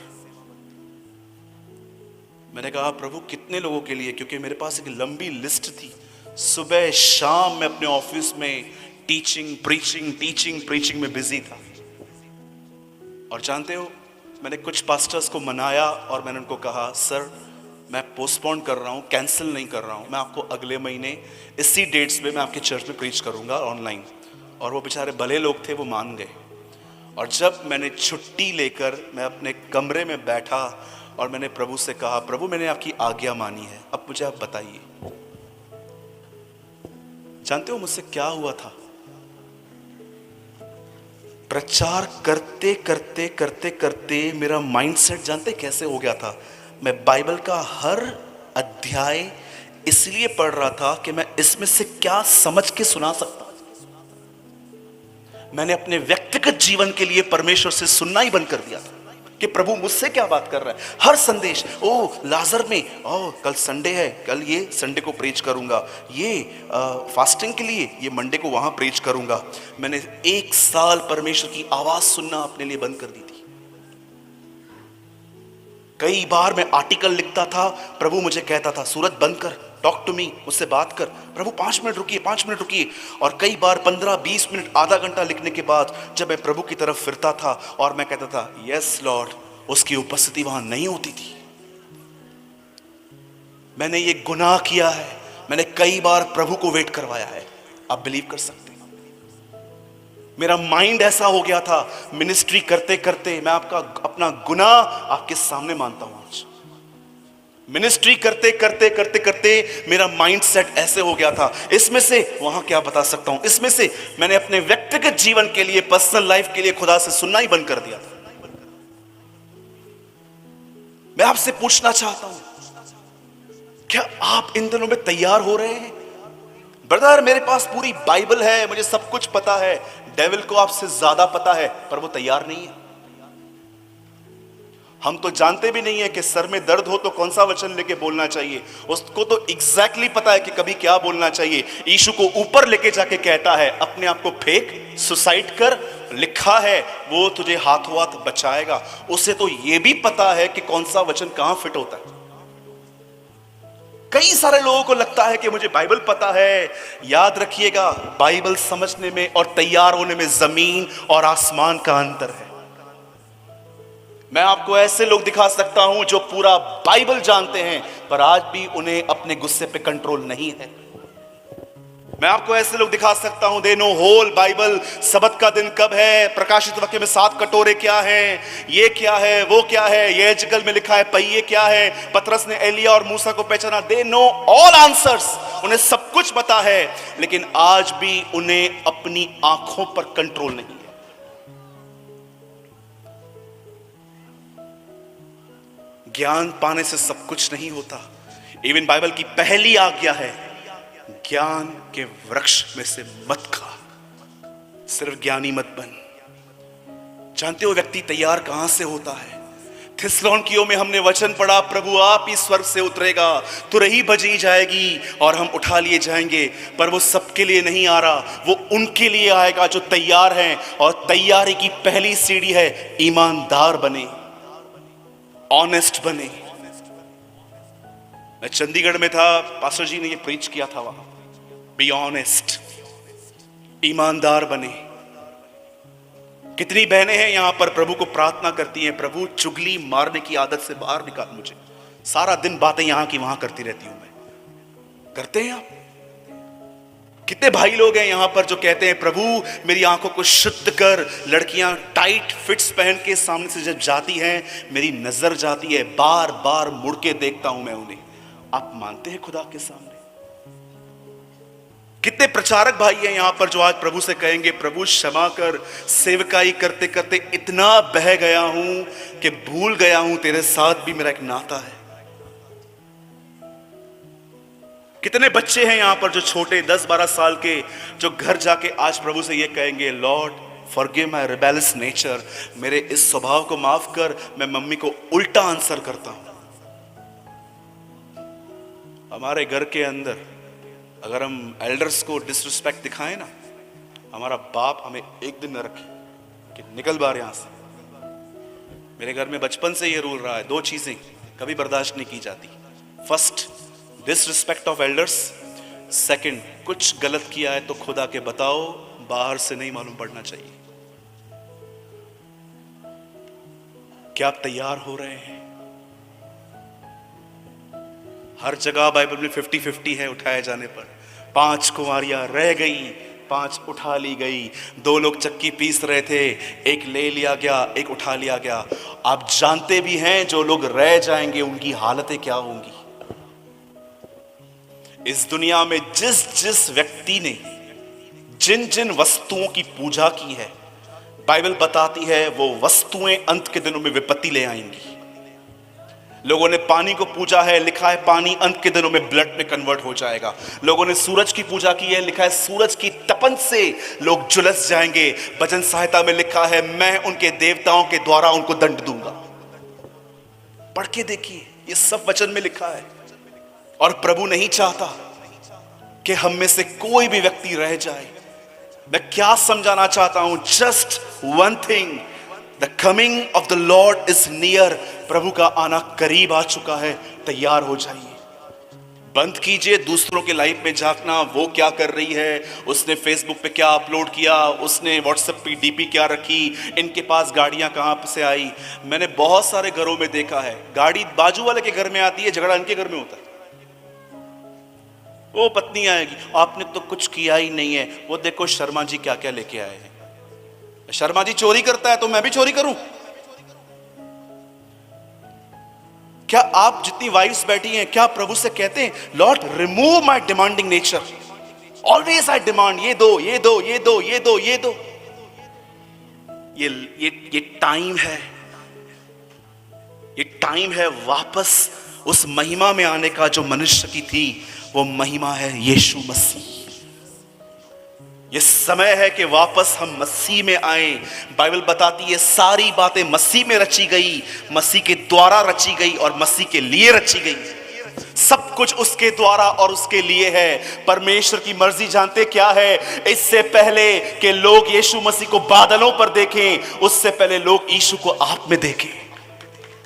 मैंने कहा प्रभु कितने लोगों के लिए? क्योंकि मेरे पास एक लंबी लिस्ट थी। सुबह शाम मैं अपने ऑफिस में टीचिंग प्रीचिंग में बिजी था। और जानते हो, मैंने कुछ पास्टर्स को मनाया और मैंने उनको कहा सर मैं पोस्टपोन कर रहा हूं, कैंसिल नहीं कर रहा हूं, मैं आपको अगले महीने इसी डेट्स पे मैं आपके चर्च में प्रीच करूंगा ऑनलाइन। और वो बेचारे भले लोग थे, वो मान गए। और जब मैंने छुट्टी लेकर मैं अपने कमरे में बैठा और मैंने प्रभु से कहा प्रभु मैंने आपकी आज्ञा मानी है, अब मुझे आप बताइए। जानते हो मुझसे क्या हुआ था? प्रचार करते करते करते करते मेरा माइंडसेट जानते कैसे हो गया था? मैं बाइबल का हर अध्याय इसलिए पढ़ रहा था कि मैं इसमें से क्या समझ के सुना सकता। मैंने अपने व्यक्तिगत जीवन के लिए परमेश्वर से सुनना ही बंद कर दिया था कि प्रभु मुझसे क्या बात कर रहा है। हर संदेश, ओ लाजर में, ओ कल संडे है, कल ये संडे को प्रीच करूंगा, ये फास्टिंग के लिए ये मंडे को वहां प्रीच करूंगा। मैंने 1 साल परमेश्वर की आवाज सुनना अपने लिए बंद कर दी थी। कई बार मैं आर्टिकल लिखता था, प्रभु मुझे कहता था सूरज बंद कर, टॉक टू मी, मुझसे बात कर। प्रभु 5 मिनट रुकिए, 5 मिनट रुकिए। और कई बार 15-20 मिनट, आधा घंटा लिखने के बाद जब मैं प्रभु की तरफ फिरता था और मैं कहता था यस लॉर्ड, उसकी उपस्थिति वहां नहीं होती थी। मैंने ये गुनाह किया है, मैंने कई बार प्रभु को वेट करवाया है। आप बिलीव कर सकते हैं, मेरा माइंड ऐसा हो गया था। मिनिस्ट्री करते करते मैं अपना गुनाह आपके सामने मानता हूं आज। मिनिस्ट्री करते करते करते करते मेरा माइंड सेट ऐसे हो गया था। इसमें से वहां क्या बता सकता हूं, इसमें से मैंने अपने व्यक्तिगत जीवन के लिए, पर्सनल लाइफ के लिए खुदा से सुनना ही बंद कर दिया था। मैं आपसे पूछना चाहता हूं, क्या आप इन दिनों में तैयार हो रहे हैं? ब्रदर मेरे पास पूरी बाइबल है, मुझे सब कुछ पता है। डेविल को आपसे ज्यादा पता है, पर वो तैयार नहीं है। हम तो जानते भी नहीं है कि सर में दर्द हो तो कौन सा वचन लेके बोलना चाहिए। उसको तो एग्जैक्टली पता है कि कभी क्या बोलना चाहिए। यीशु को ऊपर लेके जाके कहता है अपने आप को फेंक, सुसाइड कर, लिखा है वो तुझे हाथों हाथ बचाएगा। उसे तो ये भी पता है कि कौन सा वचन कहां फिट होता है। कई सारे लोगों को लगता है कि मुझे बाइबल पता है। याद रखिएगा, बाइबल समझने में और तैयार होने में जमीन और आसमान का अंतर है। मैं आपको ऐसे लोग दिखा सकता हूं जो पूरा बाइबल जानते हैं पर आज भी उन्हें अपने गुस्से पे कंट्रोल नहीं है। मैं आपको ऐसे लोग दिखा सकता हूं दे नो होल बाइबल, सबत का दिन कब है, प्रकाशित वाक्य में 7 कटोरे क्या हैं, ये क्या है, वो क्या है, ये एजकल में लिखा है पहिए क्या है। पतरस ने एलिया और मूसा को पहचाना। दे नो ऑल आंसर्स, उन्हें सब कुछ पता है, लेकिन आज भी उन्हें अपनी आंखों पर कंट्रोल नहीं है। ज्ञान पाने से सब कुछ नहीं होता। इवन बाइबल की पहली आज्ञा है ज्ञान के वृक्ष में से मत खा, सिर्फ ज्ञानी मत बन। जानते हो व्यक्ति तैयार कहां से होता है? थिस्सलुनीकियों में हमने वचन पढ़ा, प्रभु आप ही स्वर्ग से उतरेगा, तुरही बजी जाएगी और हम उठा लिए जाएंगे। पर वो सबके लिए नहीं आ रहा, वो उनके लिए आएगा जो तैयार हैं। और तैयारी की पहली सीढ़ी है ईमानदार बने, ऑनेस्ट बने। मैं चंडीगढ़ में था, पास्टर जी ने ये प्रीच किया था वहां, बी ऑनेस्ट, ईमानदार बने। कितनी बहनें हैं यहां पर प्रभु को प्रार्थना करती हैं, प्रभु चुगली मारने की आदत से बाहर निकाल मुझे। सारा दिन बातें यहां की वहां करती रहती हूं मैं। करते हैं आप? कितने भाई लोग हैं यहां पर जो कहते हैं प्रभु मेरी आंखों को शुद्ध कर। लड़कियां टाइट फिट्स पहन के सामने से जब जाती हैं मेरी नजर जाती है, बार बार मुड़ के देखता हूं मैं उन्हें। आप मानते हैं खुदा के सामने? कितने प्रचारक भाई हैं यहां पर जो आज प्रभु से कहेंगे प्रभु क्षमा कर, सेवकाई करते करते इतना बह गया हूं कि भूल गया हूं तेरे साथ भी मेरा एक नाता है। कितने बच्चे हैं यहां पर जो छोटे 10-12 साल के, जो घर जाके आज प्रभु से ये कहेंगे Lord forgive my rebellious nature, मेरे इस स्वभाव को माफ कर, मैं मम्मी को उल्टा आंसर करता हूं। हमारे घर के अंदर अगर हम एल्डर्स को डिसरिस्पेक्ट दिखाएं ना, हमारा बाप हमें एक दिन न रखे कि निकल बाहर यहां से। मेरे घर में बचपन से ये रूल रहा है, 2 चीजें कभी बर्दाश्त नहीं की जाती। First, disrespect of elders. Second, कुछ गलत किया है तो खुदा के बताओ, बाहर से नहीं मालूम पड़ना चाहिए। क्या आप तैयार हो रहे हैं? हर जगह बाइबल में 50-50 है उठाए जाने पर। 5 कुंवारियां रह गई, 5 उठा ली गई। 2 लोग चक्की पीस रहे थे, एक ले लिया गया, एक उठा लिया गया। आप जानते भी हैं जो लोग रह जाएंगे उनकी हालतें क्या होंगी। इस दुनिया में जिस जिस व्यक्ति ने जिन जिन वस्तुओं की पूजा की है, बाइबल बताती है वो वस्तुएं अंत के दिनों में विपत्ति ले आएंगी। लोगों ने पानी को पूजा है, लिखा है पानी अंत के दिनों में ब्लड में कन्वर्ट हो जाएगा। लोगों ने सूरज की पूजा की है, लिखा है सूरज की तपन से लोग झुलस जाएंगे। भजन संहिता में लिखा है मैं उनके देवताओं के द्वारा उनको दंड दूंगा। पढ़ के देखिए, ये सब वचन में लिखा है। और प्रभु नहीं चाहता कि हम में से कोई भी व्यक्ति रह जाए। मैं क्या समझाना चाहता हूं? Just one thing, the coming of the Lord is near. प्रभु का आना करीब आ चुका है, तैयार हो जाइए। बंद कीजिए दूसरों के लाइफ में झांकना, वो क्या कर रही है, उसने फेसबुक पे क्या अपलोड किया, उसने व्हाट्सएप पे डीपी क्या रखी, इनके पास गाड़ियां कहां से आई। मैंने बहुत सारे घरों में देखा है, गाड़ी बाजू वाले के घर में आती है, झगड़ा इनके घर में होता है। वो पत्नी आएगी, आपने तो कुछ किया ही नहीं है, वो देखो शर्मा जी क्या क्या लेके आए हैं। शर्मा जी चोरी करता है तो मैं भी चोरी करूं? क्या आप जितनी वाइफ्स बैठी हैं, क्या प्रभु से कहते हैं Lord remove my demanding nature, always I demand, ये दो ये दो ये दो ये दो ये दो। ये टाइम है, ये टाइम है वापस उस महिमा में आने का जो मनुष्य की थी। वो महिमा है यीशु मसीह। ये समय है कि वापस हम मसीह में आए। बाइबल बताती है सारी बातें मसीह में रची गई, मसीह के द्वारा रची गई और मसीह के लिए रची गई। सब कुछ उसके द्वारा और उसके लिए है। परमेश्वर की मर्जी जानते क्या है? इससे पहले कि लोग यीशु मसीह को बादलों पर देखें, उससे पहले लोग यीशु को आप में देखें।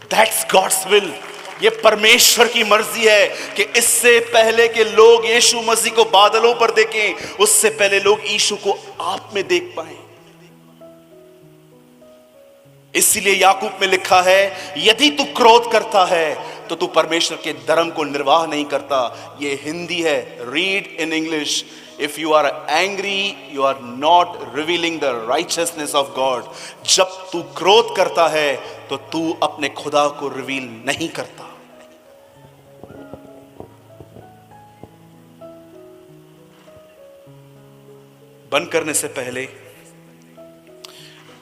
That's God's will. ये परमेश्वर की मर्जी है कि इससे पहले कि लोग यीशु मसीह को बादलों पर देखें, उससे पहले लोग यीशु को आप में देख पाए। इसलिए याकूब में लिखा है, यदि तू क्रोध करता है तो तू परमेश्वर के धर्म को निर्वाह नहीं करता। ये हिंदी है, read in English. If you are angry you are not revealing the righteousness of God. जब तू क्रोध करता है तो तू अपने खुदा को रिवील नहीं करता। बंद करने से पहले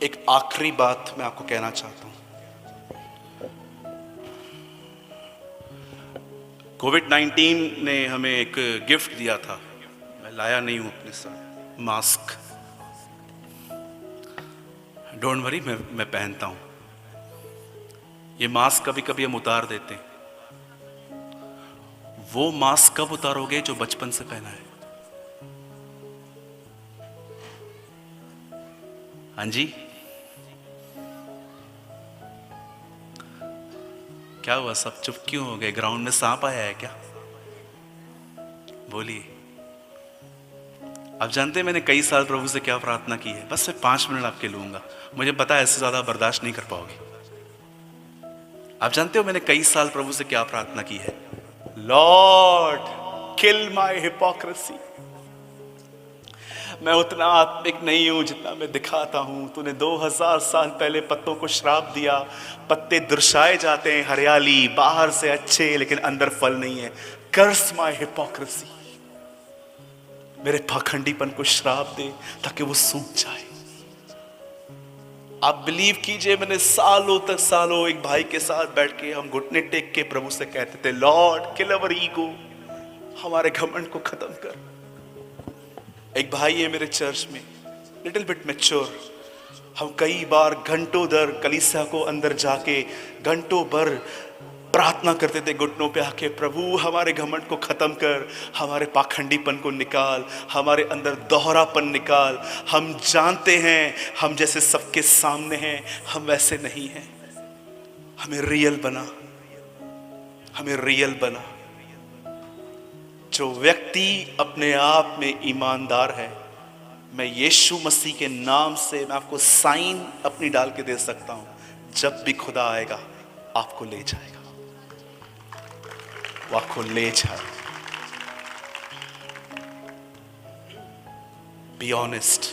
एक आखिरी बात मैं आपको कहना चाहता हूं। कोविड-19 ने हमें एक गिफ्ट दिया था, मैं लाया नहीं हूं अपने साथ, मास्क। डोंट वरी, मैं पहनता हूं। ये मास्क कभी कभी हम उतार देते हैं। वो मास्क कब उतारोगे जो बचपन से पहना है? हाँ जी, क्या हुआ? सब चुप क्यों हो गए? ग्राउंड में सांप आया है क्या? बोलिए। आप जानते हैं मैंने कई साल प्रभु से क्या प्रार्थना की है? बस मैं 5 मिनट आपके लूंगा, मुझे पता है इससे ज्यादा बर्दाश्त नहीं कर पाओगे। आप जानते हो मैंने कई साल प्रभु से क्या प्रार्थना की है? लॉर्ड किल माई हिपोक्रेसी। मैं उतना आत्मिक नहीं हूं जितना मैं दिखाता हूं। तूने 2000 साल पहले पत्तों को श्राप दिया, पत्ते दर्शाए जाते हैं हरियाली, बाहर से अच्छे लेकिन अंदर फल नहीं है। कर्स माय हिपोक्रेसी। मेरे पाखंडीपन को श्राप दे ताकि वो सूख जाए। आप बिलीव कीजिए, मैंने सालों एक भाई के साथ बैठ के हम घुटने टेक के प्रभु से कहते थे, लॉर्ड किल अवर ईगो, हमारे घमंड को खत्म कर। एक भाई है मेरे चर्च में, लिटिल बिट मैच्योर। हम कई बार घंटों दर कलीसिया को अंदर जाके घंटों भर प्रार्थना करते थे घुटनों पे आके, प्रभु हमारे घमंड को खत्म कर, हमारे पाखंडीपन को निकाल, हमारे अंदर दोहरापन निकाल। हम जानते हैं हम जैसे सबके सामने हैं, हम वैसे नहीं हैं। हमें रियल बना, हमें रियल बना। जो व्यक्ति अपने आप में ईमानदार है, मैं यीशु मसीह के नाम से मैं आपको साइन अपनी डाल के दे सकता हूं, जब भी खुदा आएगा आपको ले जाएगा, वो आपको ले जाएगा। Be honest,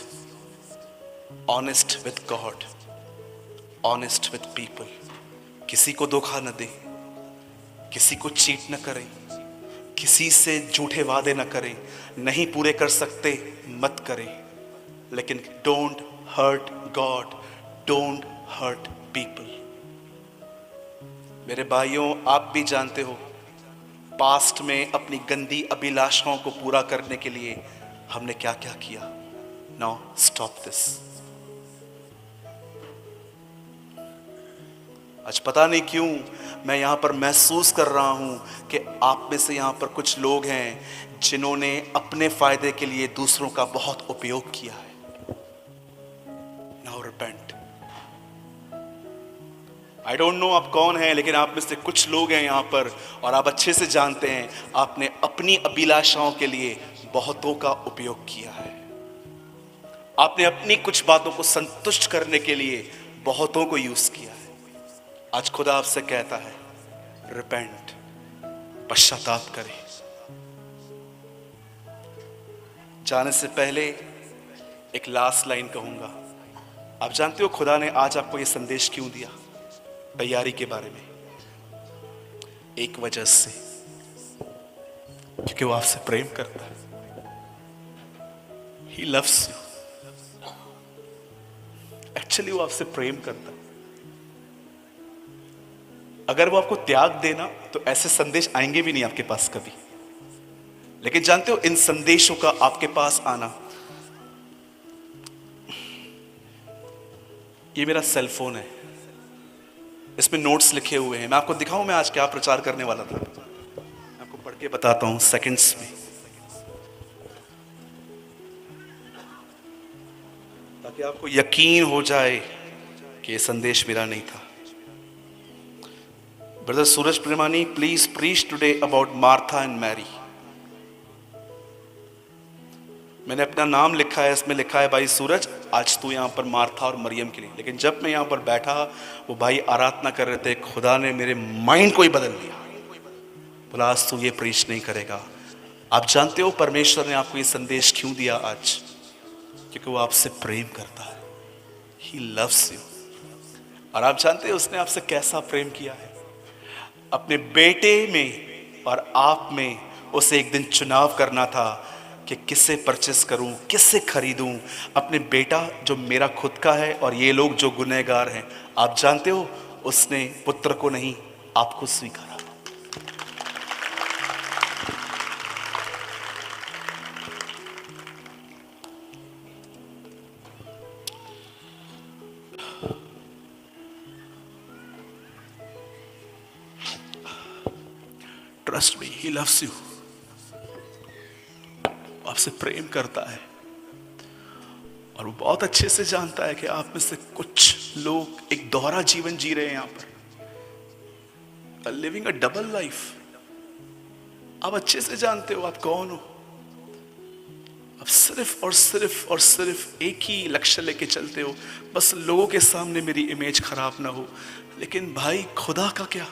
honest with God, honest with people. किसी को धोखा न दे, किसी को चीट न करें, किसी से झूठे वादे न करें। नहीं पूरे कर सकते मत करें, लेकिन don't hurt God, don't hurt people. मेरे भाइयों, आप भी जानते हो पास्ट में अपनी गंदी अभिलाषाओं को पूरा करने के लिए हमने क्या क्या किया। Now stop this. आज पता नहीं क्यों मैं यहां पर महसूस कर रहा हूं कि आप में से यहां पर कुछ लोग हैं जिन्होंने अपने फायदे के लिए दूसरों का बहुत उपयोग किया है। Now repent. I don't know आप कौन हैं, लेकिन आप में से कुछ लोग हैं यहां पर और आप अच्छे से जानते हैं आपने अपनी अभिलाषाओं के लिए बहुतों का उपयोग किया है। आपने अपनी कुछ बातों को संतुष्ट करने के लिए बहुतों को यूज किया है। आज खुदा आपसे कहता है रिपेंट, पश्चाताप करें। जाने से पहले एक लास्ट लाइन कहूंगा। आप जानते हो खुदा ने आज आपको यह संदेश क्यों दिया तैयारी के बारे में? एक वजह से, क्योंकि वो आपसे प्रेम करता है। He loves you। एक्चुअली वो आपसे प्रेम करता है। अगर वो आपको त्याग देना तो ऐसे संदेश आएंगे भी नहीं आपके पास कभी। लेकिन जानते हो इन संदेशों का आपके पास आना ये मेरा सेल फोन है, इसमें नोट्स लिखे हुए हैं। मैं आपको दिखाऊं मैं आज क्या प्रचार करने वाला था, मैं आपको पढ़ के बताता हूं सेकंड्स में, ताकि आपको यकीन हो जाए कि ये संदेश मेरा नहीं था। Brother Suraj Premani, please preach today about Martha and Mary. मैंने अपना नाम लिखा है, इसमें लिखा है भाई सूरज, आज तू यहाँ पर मार्था और मरियम के लिए। लेकिन जब मैं यहाँ पर बैठा, वो भाई आराधना कर रहे थे, खुदा ने मेरे माइंड को ही बदल दिया, बोला आज तू ये प्रीच नहीं करेगा। आप जानते हो परमेश्वर ने आपको ये संदेश क्यों दिया आज? क्योंकि वो आपसे प्रेम करता है, ही लव्स यू। और आप जानते हो उसने आपसे कैसा प्रेम किया है? अपने बेटे में और आप में उसे एक दिन चुनाव करना था कि किससे परचेस करूं, किससे खरीदूं। अपने बेटा जो मेरा खुद का है और ये लोग जो गुनहगार हैं, आप जानते हो उसने पुत्र को नहीं, आपको स्वीकारा। Trust me, he loves you, आपसे प्रेम करता है। और वो बहुत अच्छे से जानता है कि आप में से कुछ लोग एक दोहरा जीवन जी रहे हैं, यहाँ पर लिविंग अ डबल लाइफ। आप अच्छे से जानते हो आप कौन हो। आप सिर्फ और सिर्फ और सिर्फ एक ही लक्ष्य लेके चलते हो, बस लोगों के सामने मेरी इमेज खराब ना हो। लेकिन भाई खुदा का क्या?